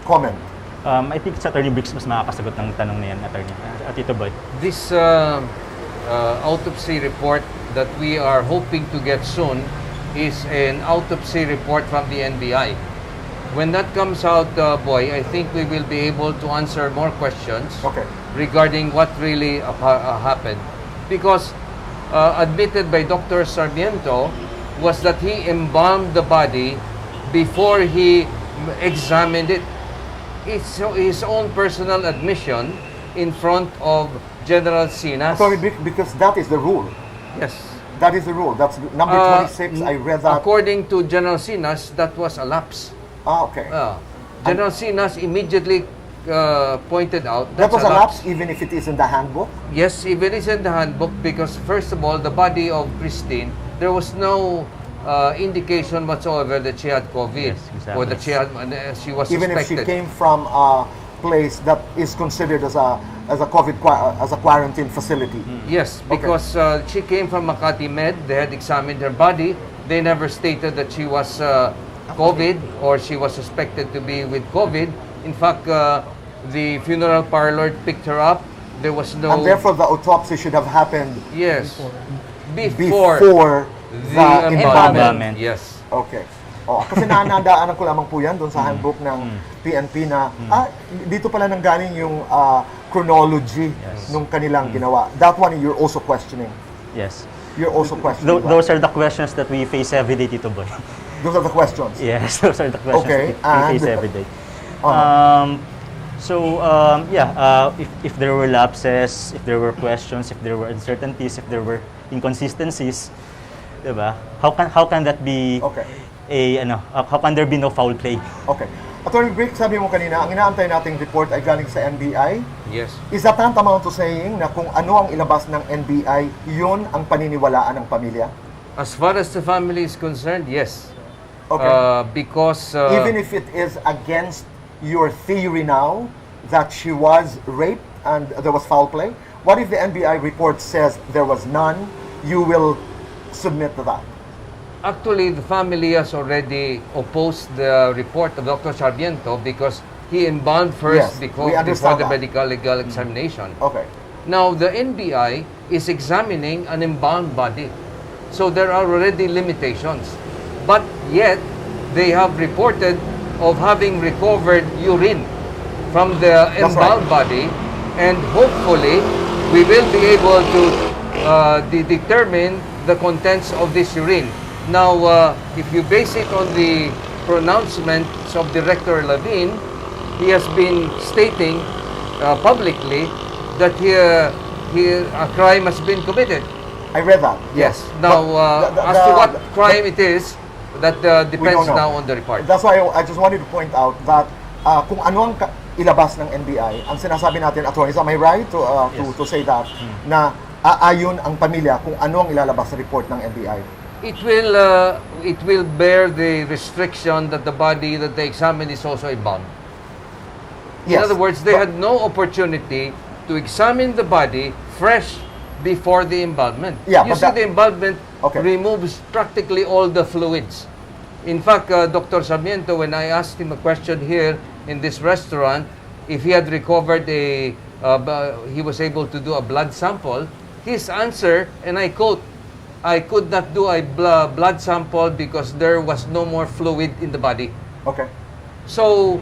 Comment. I think sa Attorney Briggs mas makakasagot ng tanong na yan, Attorney. Tito Boy. This autopsy report that we are hoping to get soon is an autopsy report from the NBI. When that comes out, Boy, I think we will be able to answer more questions Okay. regarding what really happened. Because admitted by Dr. Sarmiento was that he embalmed the body before he examined it. It's his own personal admission in front of General Sinas. Sorry, because that is the rule. Yes. That is the rule. That's number 26. I read that. According to General Sinas, that was a lapse. Okay. General Sinas immediately pointed out That that's was a lapse even if it is in the handbook? Yes, even it's in the handbook because first of all, the body of Christine, there was no indication whatsoever that she had COVID Yes, exactly. or that she was Even if suspected. she came from a place that is considered as a quarantine facility. Yes, because she came from Makati Med. They had examined her body. They never stated that she was COVID or she was suspected to be with COVID. In fact, the funeral parlor picked her up. There was no... And therefore, the autopsy should have happened Yes. before the embalmment. Yes. Okay. Kasi naandaanan ko lamang po yan doon sa handbook ng PNP na dito pala nanggaling yung chronology nung kanilang ginawa. That one you're also questioning. Yes. You're also questioning. Those are the questions that we face every day, Tito Boy. Those are the questions. Yes, those are the questions Okay, that we face and- every day. If there were lapses, if there were questions, if there were uncertainties, if there were inconsistencies, diba? How can that be Okay. how can there be no foul play? Okay. Attorney Brick, sabi mo kanina, ang inaantay nating report ay galing sa NBI. Yes. Is that tantamount to saying na kung ano ang ilabas ng NBI, yun ang paniniwalaan ng pamilya? As far as the family is concerned, yes. Okay. Because... Even if it is against your theory now that she was raped and there was foul play, what if the NBI report says there was none? You will submit to that. Actually, the family has already opposed the report of Dr. Sarmiento because he embalmed first Yes, before we understand the that. medical legal examination. Okay. Now, the NBI is examining an embalmed body. So there are already limitations. But yet, they have reported of having recovered urine from the embalmed body, and hopefully, we will be able to determine the contents of this urine. Now, if you base it on the pronouncements of Director Levine, he has been stating publicly that a crime has been committed. I read that. Yes. Now, as to what crime it is, that We depends don't know. now on the report. That's why I just wanted to point out that kung ano ang ilabas ng NBI, ang sinasabi natin, attorneys, am I right to say that, na aayon ang pamilya kung ano ang ilalabas sa report ng NBI? It will bear the restriction that the body that they examined is also embalmed. In Yes, other words, they but- had no opportunity to examine the body fresh before the embalmment. Yeah, You but see, that- the embalmment Okay. removes practically all the fluids. In fact, Dr. Sarmiento, when I asked him a question here in this restaurant, if he had recovered he was able to do a blood sample, his answer, and I quote, "I could not do a blood sample because there was no more fluid in the body." Okay. So,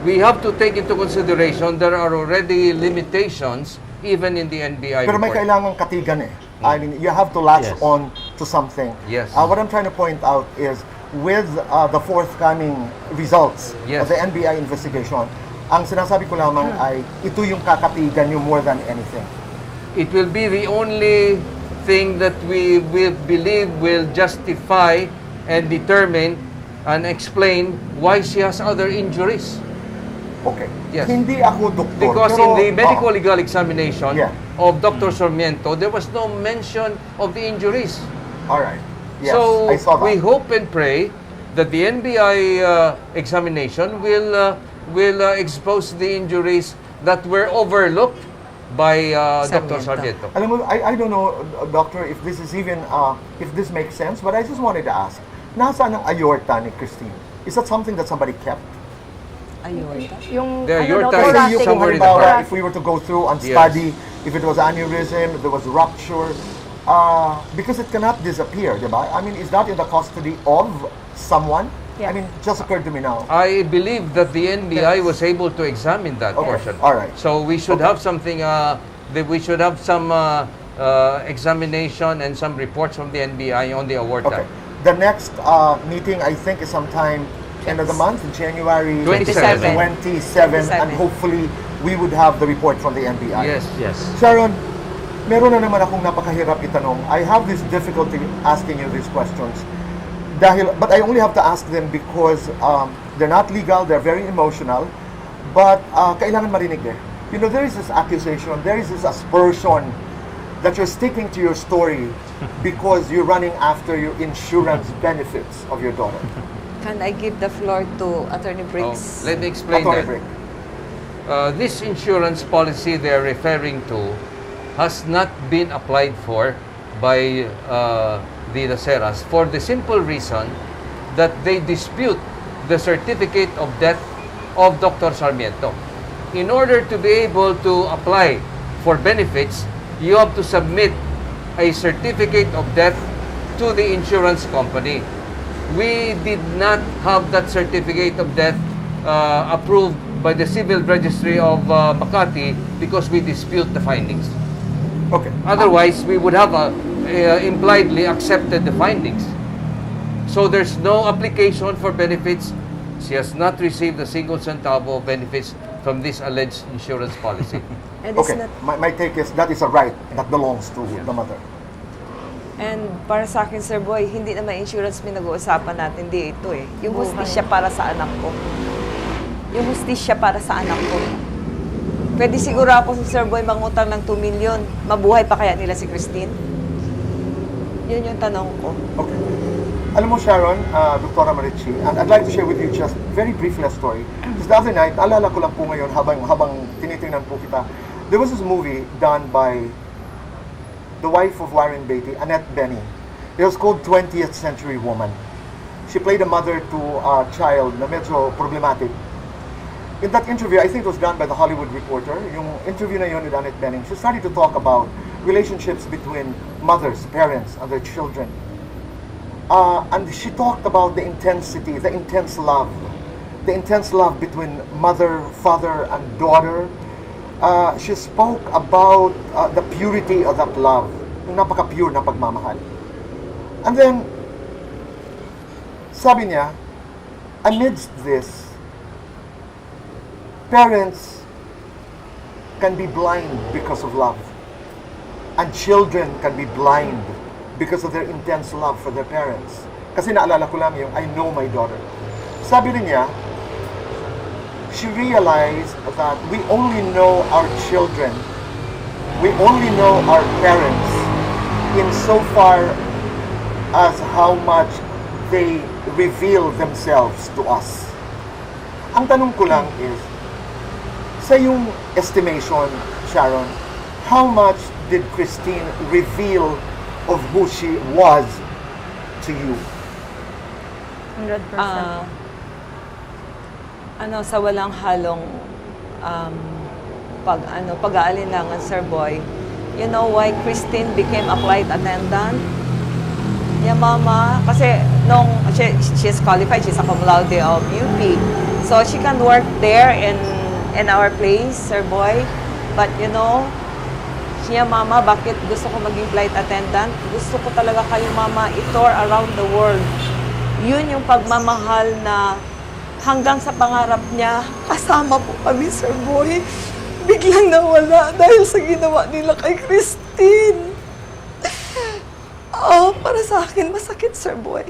we have to take into consideration there are already limitations even in the NBI Pero may report. kailangang katigan eh. I mean, you have to latch Yes. on to something. Yes. What I'm trying to point out is, with the forthcoming results Yes. of the NBI investigation, ang sinasabi ko lamang ay ito yung kakatigan nyo more than anything. it will be the only thing that we will believe will justify and determine and explain why she has other injuries. Okay. Yes. Hindi ako doktor. Because pero, in the medical legal examination Yeah. of Dr. Sarmiento, there was no mention of the injuries. All right. Yes, So I saw that. we hope and pray that the NBI examination will expose the injuries that were overlooked by Dr. Sarmiento. Alam mo, I don't know, doctor, if this is even, if this makes sense, but I just wanted to ask, nasaan ang aorta ni Christine? Is that something that somebody kept? Ayorta. Yung, The ano daw, aorta is Kasi thoracic. yung somewhere in the halimbawa, heart. if we were to go through and Yes. study, if it was aneurysm, if there was rupture, because it cannot disappear, diba? I mean, is that in the custody of someone? Yeah. I mean, just occurred to me now. I believe that the NBI was able to examine that Okay. portion. All right. So we should Okay. have something. That we should have some examination and some reports from the NBI on the aorta. Okay. The next meeting, I think, is sometime end of the month, in January 27. 27, and 27. hopefully we would have the report from the NBI. Yes. Yes. Sharon, meron na naman akong napakahirap itanong. I have this difficulty asking you these questions. But I only have to ask them because they're not legal, they're very emotional, but kailangan marinig eh. You know, there is this accusation, there is this aspersion that you're sticking to your story because you're running after your insurance benefits of your daughter. Can I give the floor to Attorney Briggs? Let me explain Attorney that. Brick. This insurance policy they're referring to has not been applied for by the Daceras for the simple reason that they dispute the certificate of death of Dr. Sarmiento. In order to be able to apply for benefits, you have to submit a certificate of death to the insurance company. We did not have that certificate of death approved by the Civil Registry of Makati because we dispute the findings. Okay. Otherwise, we would have impliedly accepted the findings. So there's no application for benefits. She has not received a single centavo of benefits from this alleged insurance policy. And it's Okay. not, My take is that is a right that belongs to the mother. and para sa akin, Sir Boy, hindi naman insurance may nag-uusapan natin dito eh. Yung hustisya para sa anak ko. Yung hustisya para sa anak ko. Pwede siguro ako si Sir Boy mangutang ng 2 million. Mabuhay pa kaya nila si Christine? Yun yung tanong ko. Okay. Alam mo, Sharon, Dr. Marichi, and I'd like to share with you just very briefly a story. Because the other night, alala ko lang po ngayon habang tinitingnan po kita, there was this movie done by the wife of Warren Beatty, Annette Bening. It was called 20th Century Woman. She played a mother to a child na medyo problematic. In that interview, I think it was done by the Hollywood Reporter, yung interview na yun with Annette Bening, she started to talk about relationships between mothers, parents, and their children. And she talked about the intensity, the intense love between mother, father, and daughter. She spoke about the purity of that love, yung napaka-pure na pagmamahal. And then, sabi niya, amidst this, parents can be blind because of love. And children can be blind because of their intense love for their parents. Kasi naalala ko lang yung I know my daughter. Sabi rin niya, she realized that we only know our children, we only know our parents insofar as how much they reveal themselves to us. Ang tanong ko lang is, sa yung estimation, Sharon, how much did Christine reveal of who she was to you? 100%. Sa walang halong pag-aalinlangan, Sir Boy, you know why Christine became a flight attendant? Yeah, Mama, kasi nung she's qualified, she's a cum laude of UP. So she can work there in our place, Sir Boy. But you know, siya, Mama, bakit gusto ko maging flight attendant? Gusto ko talaga kayo, Mama, i-tour around the world. Yun yung pagmamahal na hanggang sa pangarap niya, kasama po kami, Sir Boy. biglang nawala dahil sa ginawa nila kay Christine. Para sa akin, masakit, Sir Boy.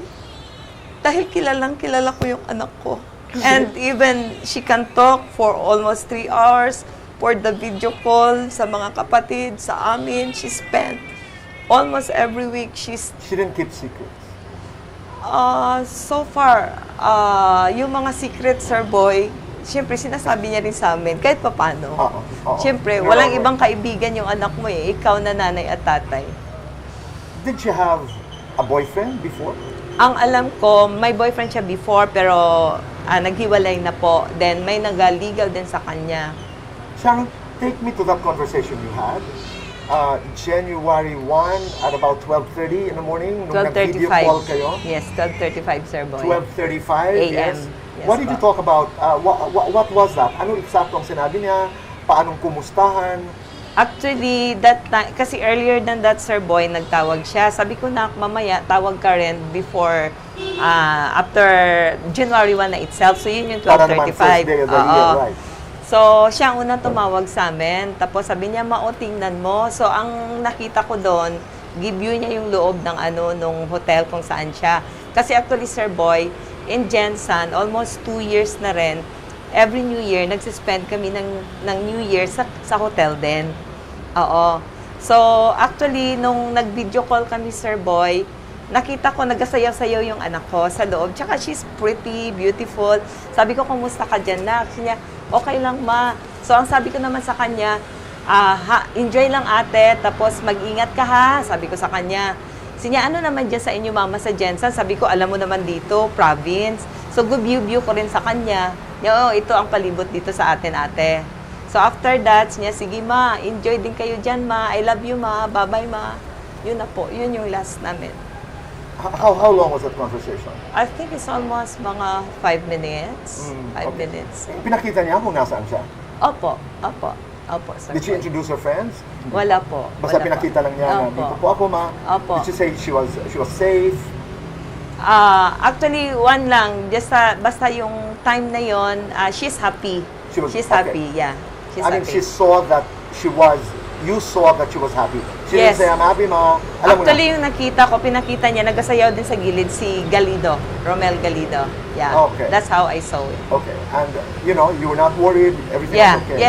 Dahil kilala ko yung anak ko. And even she can talk for almost 3 hours for the video call sa mga kapatid, sa amin. She spent almost every week. She didn't keep secrets. So far, yung mga secret, Sir Boy, siyempre sinasabi niya rin sa amin, kahit papano. Oo. Siyempre, walang ibang kaibigan yung anak mo eh. Ikaw na nanay at tatay. Did she have a boyfriend before? Ang alam ko, may boyfriend siya before, pero naghiwalay na po. Then, may nagaligaw din sa kanya. Sharon, take me to that conversation you had. January 1 at about 12:30 in the morning, nung nag-video call kayo. Yes, 12:35, Sir Boy. 12:35 AM. yes. Yes, What did you po. talk about? What was that? Ano eksakto ang sinabi niya? Paanong kumustahan? Actually, that time, kasi earlier than that, Sir Boy, nagtawag siya. Sabi ko na, mamaya, tawag ka rin before, after January 1 na itself. So, yun yung 12:35. Para naman first day of the year, right? So, siya ang unang tumawag sa amin. Tapos sabi niya, tingnan mo. So, ang nakita ko doon, give view niya yung loob ng nung hotel kung saan siya. Kasi actually, Sir Boy, in Jensen, almost 2 years na rin, every New Year, nagsispend kami ng New Year sa hotel din. Oo. So, actually, nung nag-video call kami, Sir Boy, nakita ko, nagasayaw-sayaw yung anak ko sa loob. Tsaka she's pretty, beautiful. Sabi ko, kumusta ka dyan, nak? Niya, okay lang, ma. So, ang sabi ko naman sa kanya, enjoy lang ate, tapos mag-ingat ka ha, sabi ko sa kanya. Sinya, ano naman dyan sa inyo, mama, sa Jensen? Sabi ko, alam mo naman dito, province. So, view ko rin sa kanya. Niya, ito ang palibot dito sa atin, ate. So, after that, niya, sige ma, enjoy din kayo dyan, ma. I love you, ma. Bye-bye, ma. Yun na po. Yun yung last namin. How long was that conversation? I think it's almost mga 5 minutes. 5 okay. minutes. Pinakita niya kung nasaan siya? Opo, sir. Did she introduce her friends? Wala po. Basta wala pinakita po. lang niya na Opo. dito po ako, ma. Opo. Did she say she was safe? Actually, one lang. Just, basta yung time na yon, she's happy. She's happy, yeah. She's I mean, happy. you saw that she was happy. She Yes. didn't say, I'm happy, ma. Alam mo Actually, na. yung nakita ko, pinakita niya, nagasayaw din sa gilid si Galido, Romel Galido. Yeah. Okay. That's how I saw it. Okay. And, you were not worried, everything Yeah. was okay.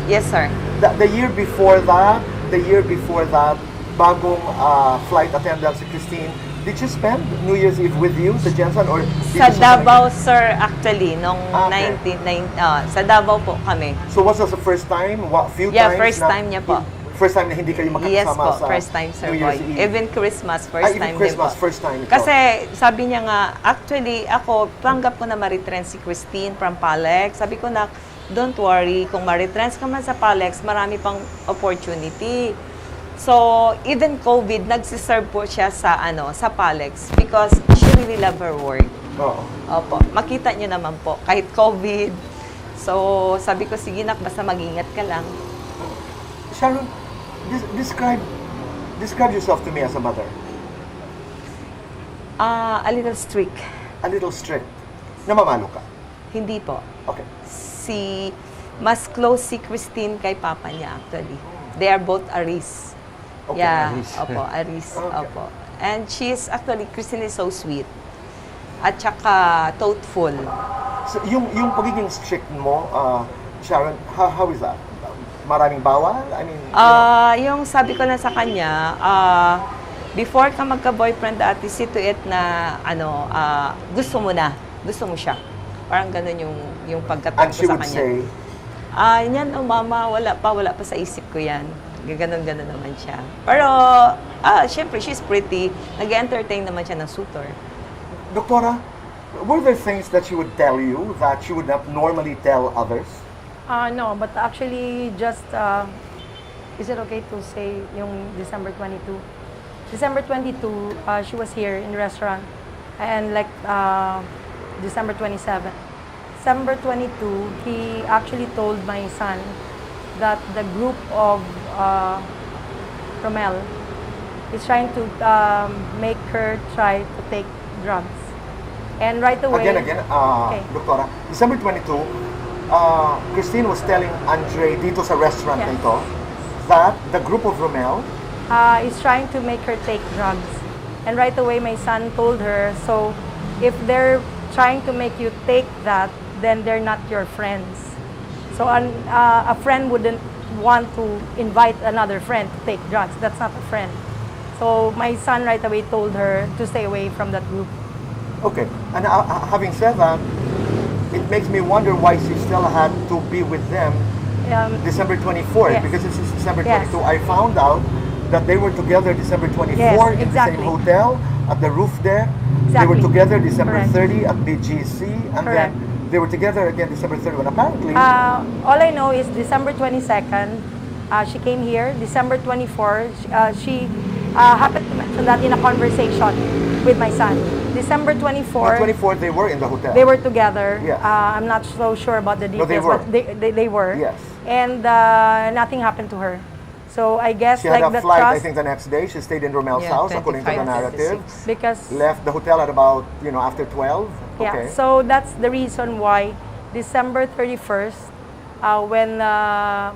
Yes, sir. The year before that, bagong flight attendant si Christine, did she spend New Year's Eve with you sa Jensen or Sa dito siya Davao, sir, actually, nung Okay. sa Davao po kami. So was this the first time? Few Yeah, times first na, time niya po. First time na hindi kayo magkakasama Yes po, sa first time, Sir New Boy. Year's Eve. Even Christmas, first even time Christmas, din po. first time ito. Kasi sabi niya nga, actually, ako, tanggap ko na ma-retrench si Christine from Palex. Sabi ko na, don't worry, kung ma-retrench ka man sa Palex, marami pang opportunity. So, even COVID, nagsiserve po siya sa Palex because she really love her work. Oo. Opo, makita niyo naman po, kahit COVID. So, sabi ko, sige nak, basta mag-ingat ka lang. Sharon, describe yourself to me as a mother. A little strict. A little strict. Namamalo ka. Hindi po. Okay. Mas close si Christine kay papa niya actually. They are both Aris. Okay, Yeah, Aris. Aris. Okay. Opo. And Christine is so sweet. At saka thoughtful. So, yung pagiging strict mo, Sharon, how is that? Maraming bawal? I mean, Yung sabi ko na sa kanya, before ka magka-boyfriend dati, see to it na gusto mo siya. Parang ganun yung pagkatanong and ko she sa would kanya. say, Yan, mama, wala pa sa isip ko yan. Gaganon naman siya. Pero, syempre, she's pretty. Nag-entertain naman siya ng suitor. Doktora, were there things that she would tell you that she would not normally tell others? No, but actually just, is it okay to say yung December 22? December 22, she was here in the restaurant. And like December 27. December 22, he actually told my son that the group of Romel is trying to make her try to take drugs. And right away... Again, Okay. Doktora, December 22, Christine was telling Andre dito sa restaurant Yes. na ito that the group of Romel, is trying to make her take drugs. And right away, my son told her, so if they're trying to make you take that, then they're not your friends. So a friend wouldn't want to invite another friend to take drugs. That's not a friend. So my son right away told her to stay away from that group. okay, and having said that, it makes me wonder why she still had to be with them December 24th, Yes. because it's December Yes. 22. I found out that they were together December 24 Yes, in exactly. the same hotel at the roof there. They were Exactly. together December Correct. 30 at BGC, and Correct. then they were together again December 31. Apparently, All I know is December 22nd, she came here. December 24, she happened to mention that in a conversation with my son. December on 24, 24 they were in the hotel. they were together. Yes. I'm not so sure about the But details, they were. but they were. Yes. And nothing happened to her. So I guess She had like a the flight, I trust, think, the next day. She stayed in Romel's Yeah, house, according to the 25, narrative. 26. because Left the hotel at about, after 12. yeah, Okay. so that's the reason why December 31st, when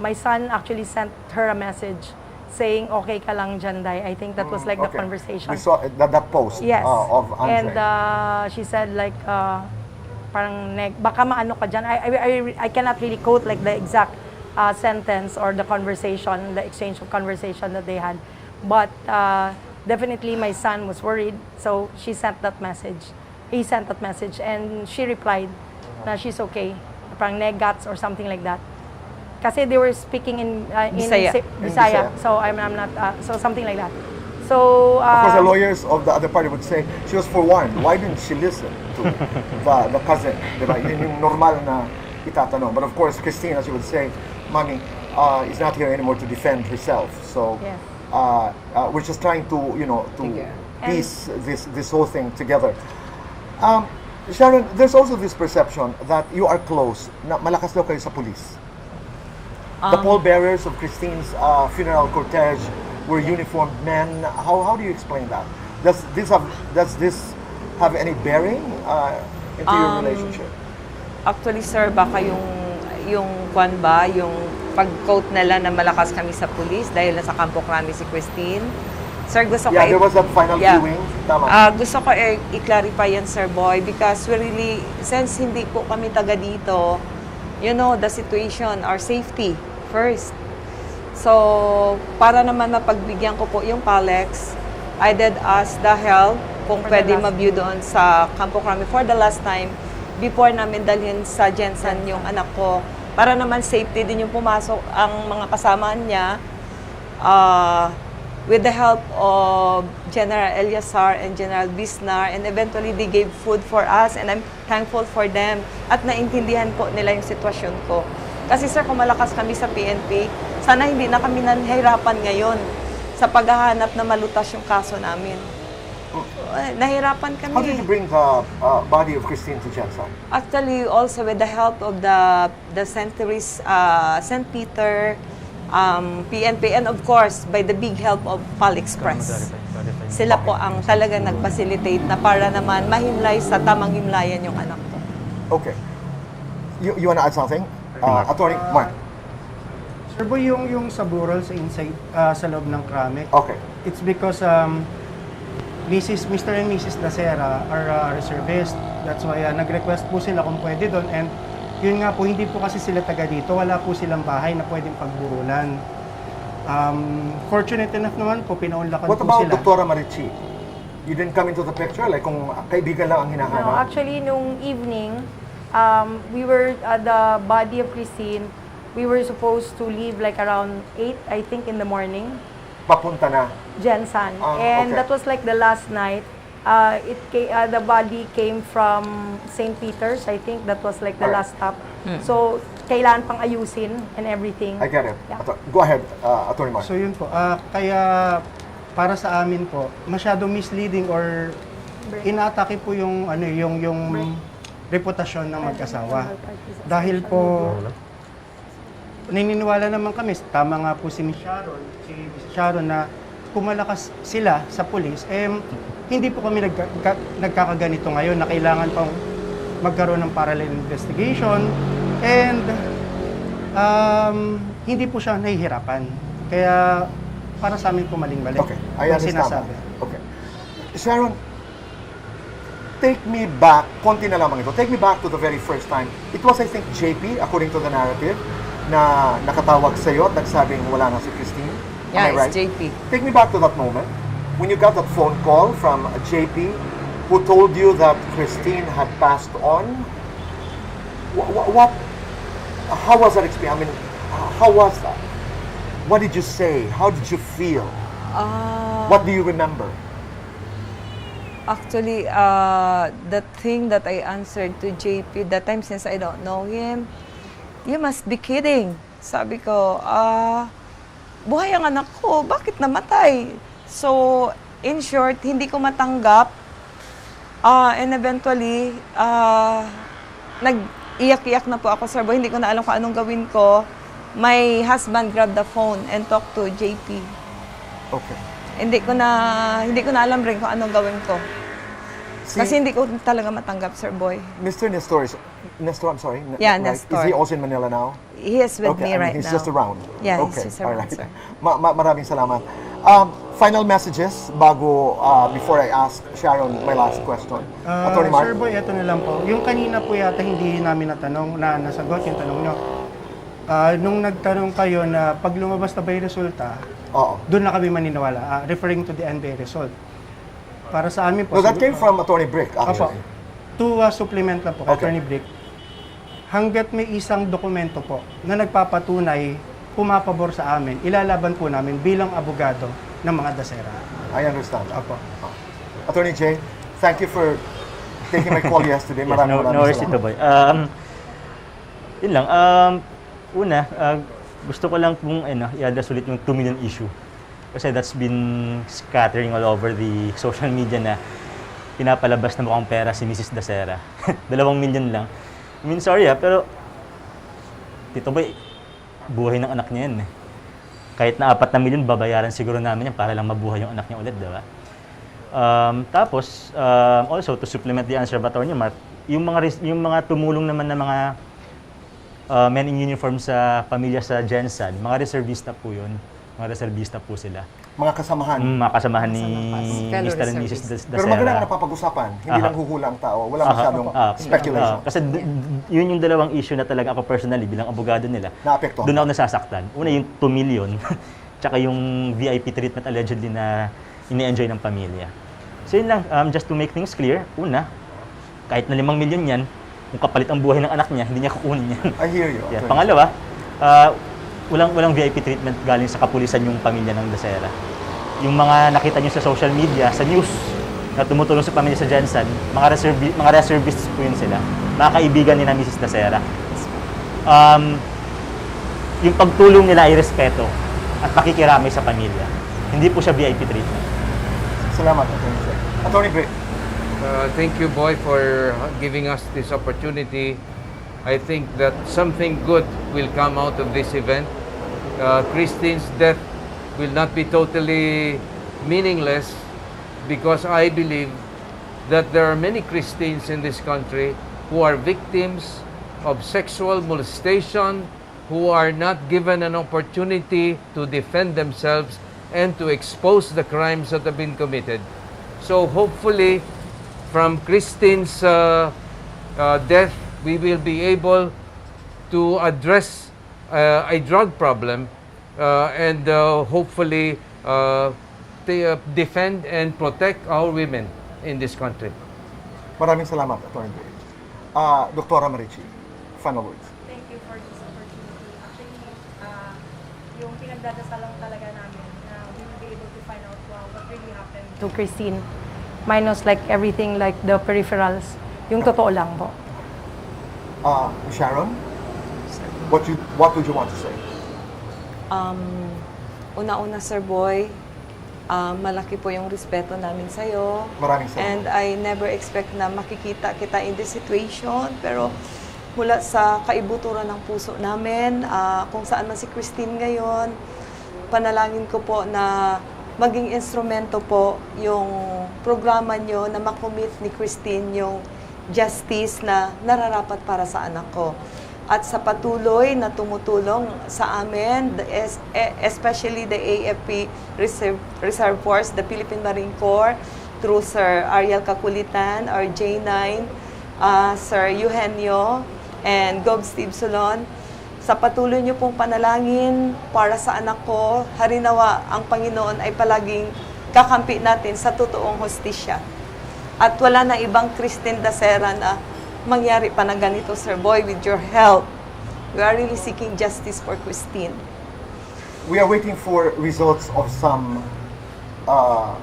my son actually sent her a message saying, okay ka lang dyan, Day. I think that was like the Okay. conversation. We saw that post Yes. of Andre. And she said like, parang baka maano ka dyan. I cannot really quote like the exact sentence or the conversation, the exchange of conversation that they had. But definitely my son was worried, so she sent that message. He sent that message and she replied na she's okay. Parang negats or something like that. Kasi they were speaking in Bisaya. Bisaya. So I'm not, so something like that. So, Of course, the lawyers of the other party would say, she was forewarned. Why didn't she listen to the cousin? Diba? Yun yung normal na itatanong. But of course, Christine, as you would say, Mommy, is not here anymore to defend herself. So, Yes. we're just trying to, to Figure. piece this whole thing together. Sharon, there's also this perception that you are close, na malakas daw kayo sa police. The pallbearers of Christine's funeral cortege were uniformed men. How do you explain that? Does this have any bearing into your relationship? Actually, sir, baka yung kwan ba, yung pag-quote nila na malakas kami sa police dahil nasa Campo Crame si Christine. Sir, gusto ko Yeah, there was that final viewing. Tama. gusto ko i-clarify yan, Sir Boy, because we really, since hindi po kami taga dito, the situation, our safety first. So, para naman mapagbigyan ko po yung Palex, I did ask the help kung For the pwede last ma-view doon sa Campo Crame for the last time before namin dalhin sa Jensen yung anak ko. Para naman safety din yung pumasok ang mga kasama niya. With the help of General Eliasar and General Bisnar, and eventually they gave food for us, and I'm thankful for them. At naintindihan po nila yung sitwasyon ko. Kasi sir, kung malakas kami sa PNP, sana hindi na kami nahihirapan ngayon sa paghahanap na malutas yung kaso namin. Nahirapan kami. How did you bring the body of Christine to Jensen? Actually, also with the help of the St. Peter, PNP, and of course, by the big help of Pal Express. Sila po ang talaga nag-facilitate na para naman mahimlay sa tamang himlayan yung anak ko. Okay. You wanna add something? Attorney Mark. Sir Boy, yung sa bural sa inside, sa loob ng krame, Okay. it's because Mr. and Mrs. Dacera are reservist. That's why nag-request po sila kung pwede doon. And yun nga po, hindi po kasi sila taga dito. Wala po silang bahay na pwedeng pagburulan. Fortunate enough naman po, pinaunlakan What po about sila. Dr. Marichi? You didn't come into the picture? Like kung kaibigan lang ang No, hinahanap? actually, nung evening, we were at the body of Christine. We were supposed to leave like around 8, I think, in the morning, Papunta na. Jensen. okay. And that was like the last night. The body came from St. Peter's. I think that was like the Alright. last stop. So, kailangan pang ayusin and everything. I get it. Yeah. Go ahead, Attorney Mark. So yun po. Kaya para sa amin po, masyadong misleading or inaatake po yung reputasyon ng mag-asawa. Dahil po naniniwala naman kami, tama nga po si Miss Sharon na kumalakas sila sa pulis, hindi po kami nagkakaganito ngayon na kailangan pang magkaroon ng parallel investigation And hindi po siya nahihirapan. Kaya para sa amin po maling-mali. Okay, I yung understand. sinasabi. Okay. Sharon, take me back, konti na lamang ito, take me back to the very first time. It was, I think, JP, according to the narrative, na nakatawag sa'yo at nagsabing wala na si Christine. Yeah, Am I right? it's JP. Take me back to that moment when you got that phone call from JP who told you that Christine had passed on. How was that experience? I mean, how was that? What did you say? How did you feel? What do you remember? Actually, the thing that I answered to JP that time, since I don't know him, you must be kidding. Sabi ko, buhay ang anak ko, bakit namatay? So, in short, hindi ko matanggap. And eventually, nag-iyak-iyak na po ako, sir. Hindi ko na alam kung anong gawin ko. My husband grabbed the phone and talked to JP. Okay. Hindi ko na alam rin kung anong gawin ko. Kasi hindi ko talaga matanggap, Sir Boy. Mr. Nestor, I'm sorry. Yeah, right? Nestor. Is he also in Manila now? He is with Okay, me right he's now. just around. Yeah, Okay, he's just around, alright. sir. Maraming salamat. Final messages bago, before I ask Sharon my last question. Attorney Mark? Sir Boy, ito na lang po. Yung kanina po yata hindi namin natanong, na nasagot yung tanong nyo. Nung nagtanong kayo na pag lumabas na ba yung resulta, Oo. doon na kami maniniwala, referring to the NBA result. Para sa amin po. No, that came from Attorney Brick, Opo. actually. To supplement lang po, Okay. Attorney Brick. Hanggat may isang dokumento po na nagpapatunay, pumapabor sa amin, ilalaban po namin bilang abogado ng mga Dacera. I understand. Opo. Attorney Jay, thank you for taking my call yesterday. Yes, Maraming no worries ito, salamat. boy. Yun lang. Una, gusto ko lang pong i-address ulit yung 2 million issue. Kasi that's been scattering all over the social media na pinapalabas na mukhang pera si Mrs. Dacera. 2 million lang. I mean, sorry pero Tito Boy, buhay ng anak niya yan eh. Kahit na 4 na million, babayaran siguro namin yan para lang mabuhay yung anak niya ulit, diba? Tapos, also, to supplement the answer of Attorney Mark, yung mga tumulong naman na mga men in uniform sa pamilya sa Jensen, mga reservista po yun. Mga reservista po sila. Mga kasamahan. Mga kasamahan ni Fellow Mr. and Mrs. reservist. Dacera. Pero maganda ang napapag-usapan. Hindi lang huhula ang tao. Wala masyadong speculation. Kasi yun yung dalawang issue na talaga ako personally bilang abogado nila. Naapektuhan. Doon ako nasasaktan. Una yung 2 million, tsaka yung VIP treatment allegedly na ini-enjoy ng pamilya. So yun lang, just to make things clear, una, kahit na 5 million yan, kung kapalit ang buhay ng anak niya, hindi niya kukunin yan. I hear you. Yeah. Attorney. Pangalawa, walang VIP treatment galing sa kapulisan yung pamilya ng Dacera. Yung mga nakita niyo sa social media, sa news, na tumutulong sa pamilya sa Jensen, mga reservists po yun sila. Mga kaibigan ni na Mrs. Dacera. Yung pagtulong nila ay respeto at pakikiramay sa pamilya. Hindi po siya VIP treatment. Salamat, Attorney Jay. Attorney Brick. Thank you, Boy, for giving us this opportunity. I think that something good will come out of this event. Christine's death will not be totally meaningless because I believe that there are many Christians in this country who are victims of sexual molestation, who are not given an opportunity to defend themselves and to expose the crimes that have been committed. So hopefully, from Christine's death, we will be able to address a drug problem and hopefully defend and protect our women in this country. Maraming salamat, Attorney Brick. Doktora Marichi, final words. Thank you for this opportunity. Actually, yung pinagdadasalan talaga namin na we will be able to find out what really happened to Christine. Minus like everything like the peripherals. Yung totoo lang po. Sharon, what would you want to say? Una-una, Sir Boy, malaki po yung respeto namin sa'yo. Maraming salamat. And I never expect na makikita kita in this situation. Pero mula sa kaibuturan ng puso namin, kung saan man si Christine ngayon, panalangin ko po na maging instrumento po yung programa nyo na makomit ni Christine yung justice na nararapat para sa anak ko. at sa patuloy na tumutulong sa amin, especially the AFP Reserve Force, the Philippine Marine Corps, through Sir Ariel Kakulitan, our J9, Sir Eugenio, and Gov. Steve Solon. Sa patuloy niyo pong panalangin para sa anak ko, harinawa ang Panginoon ay palaging kakampi natin sa totoong hostisya. At wala na ibang Christine Dacera na mangyari pa na ganito, Sir Boy, with your help. We are really seeking justice for Christine. We are waiting for results of some, how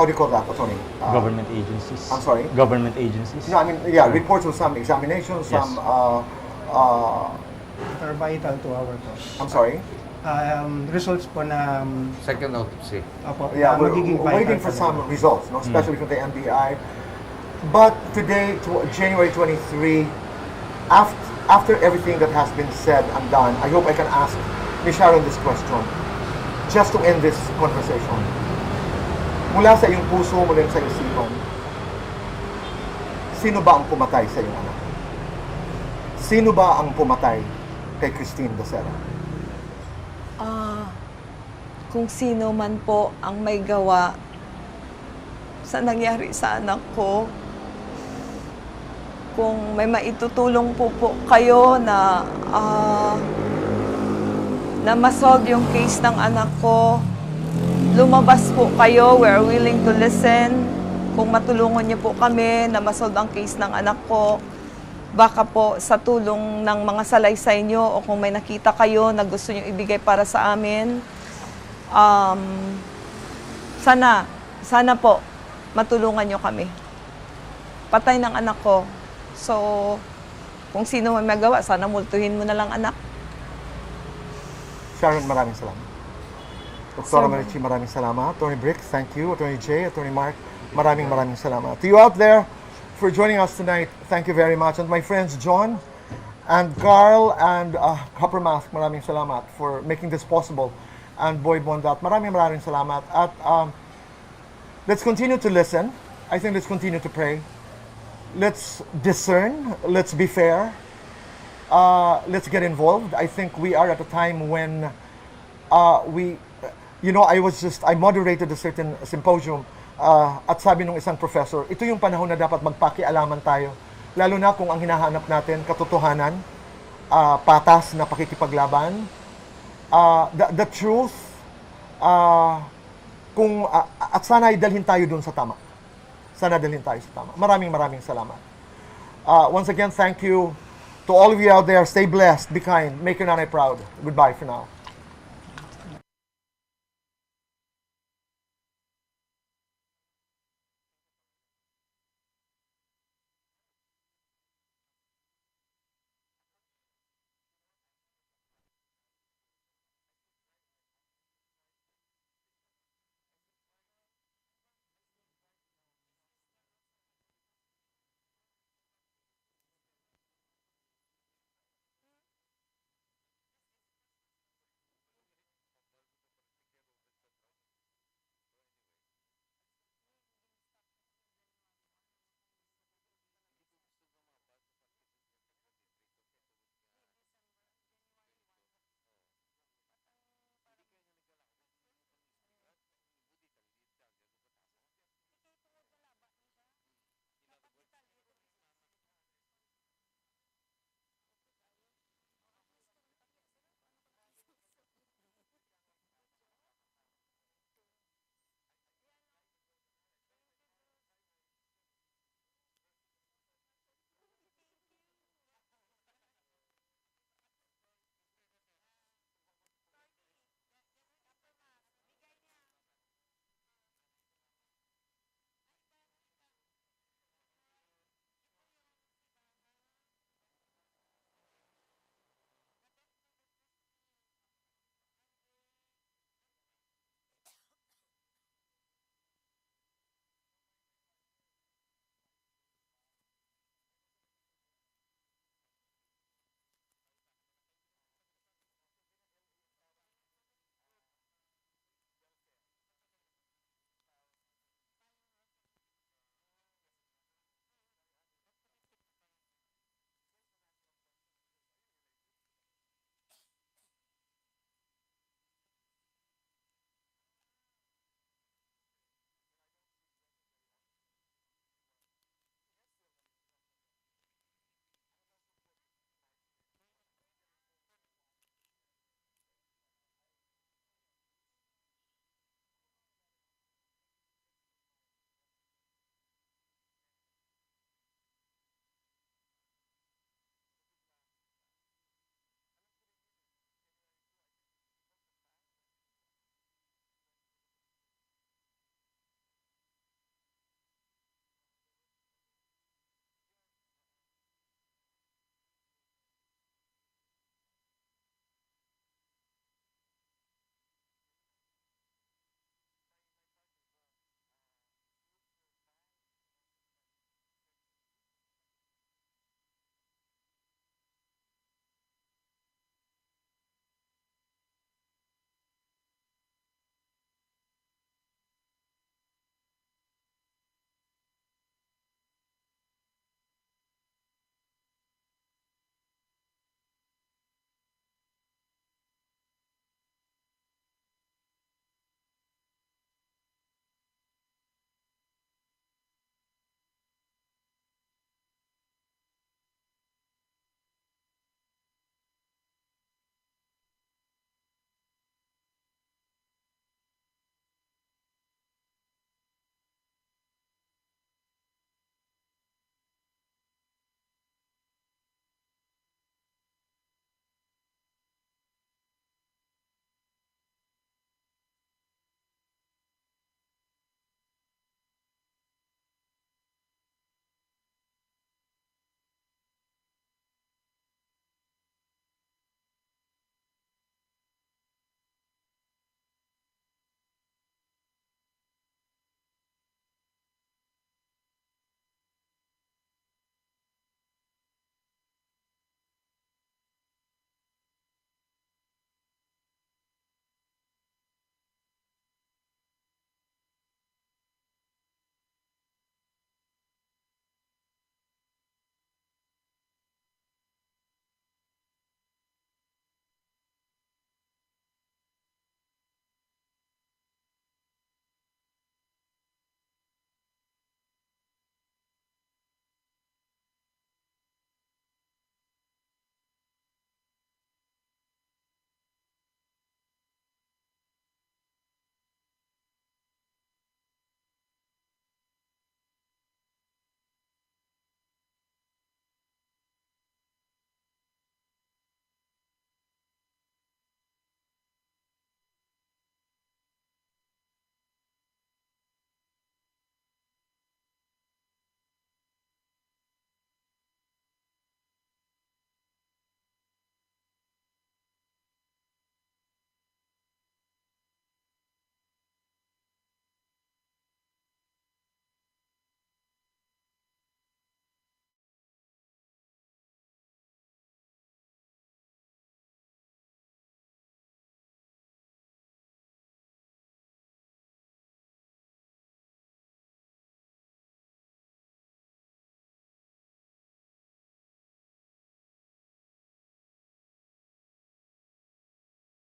do you call that, attorney? Government agencies. I'm sorry? Government agencies. No, I mean, yeah, reports of some examinations, Yes. some, That are vital to our cause. I'm sorry? Results po na, Second autopsy. opo, Yeah, na we're magiging waiting vital for talaga. some results, no? Especially from the NBI. But today, January 23, after everything that has been said and done, I hope I can ask Ms. Sharon this question, just to end this conversation. Mula sa iyong puso, mula sa isipan, sino ba ang pumatay sa iyong anak? Sino ba ang pumatay kay Christine Dacera? Kung sino man po ang may gawa sa nangyari sa anak ko, kung may maitutulong po kayo na ma-solve yung case ng anak ko, lumabas po kayo. We are willing to listen. Kung matulungan niyo po kami na ma-solve ang case ng anak ko, baka po sa tulong ng mga salaysay niyo o kung may nakita kayo na gusto niyo ibigay para sa amin, sana po matulungan niyo kami. Patay ng anak ko. So, kung sino man magawa, sana multuhin mo na lang, anak. Sharon, maraming salamat. Dr. Marichi, maraming salamat. Attorney Brick, thank you. Attorney Jay, Attorney Mark, maraming salamat. To you out there for joining us tonight, thank you very much. And my friends John and Carl and Copper Mask, maraming salamat for making this possible. And Boy Bondat, maraming salamat. At let's continue to listen. I think let's continue to pray. Let's discern. Let's be fair. Let's get involved. I think we are at a time when I moderated a certain symposium at sabi nung isang professor, ito yung panahon na dapat magpakialaman tayo. Lalo na kung ang hinahanap natin, katotohanan, patas na pakikipaglaban, the truth, at sana ay dalhin tayo dun sa tama. Sana dalhin tayo sa tama. Maraming salamat. Once again, thank you to all of you out there. Stay blessed, be kind, make your nanay proud. Goodbye for now.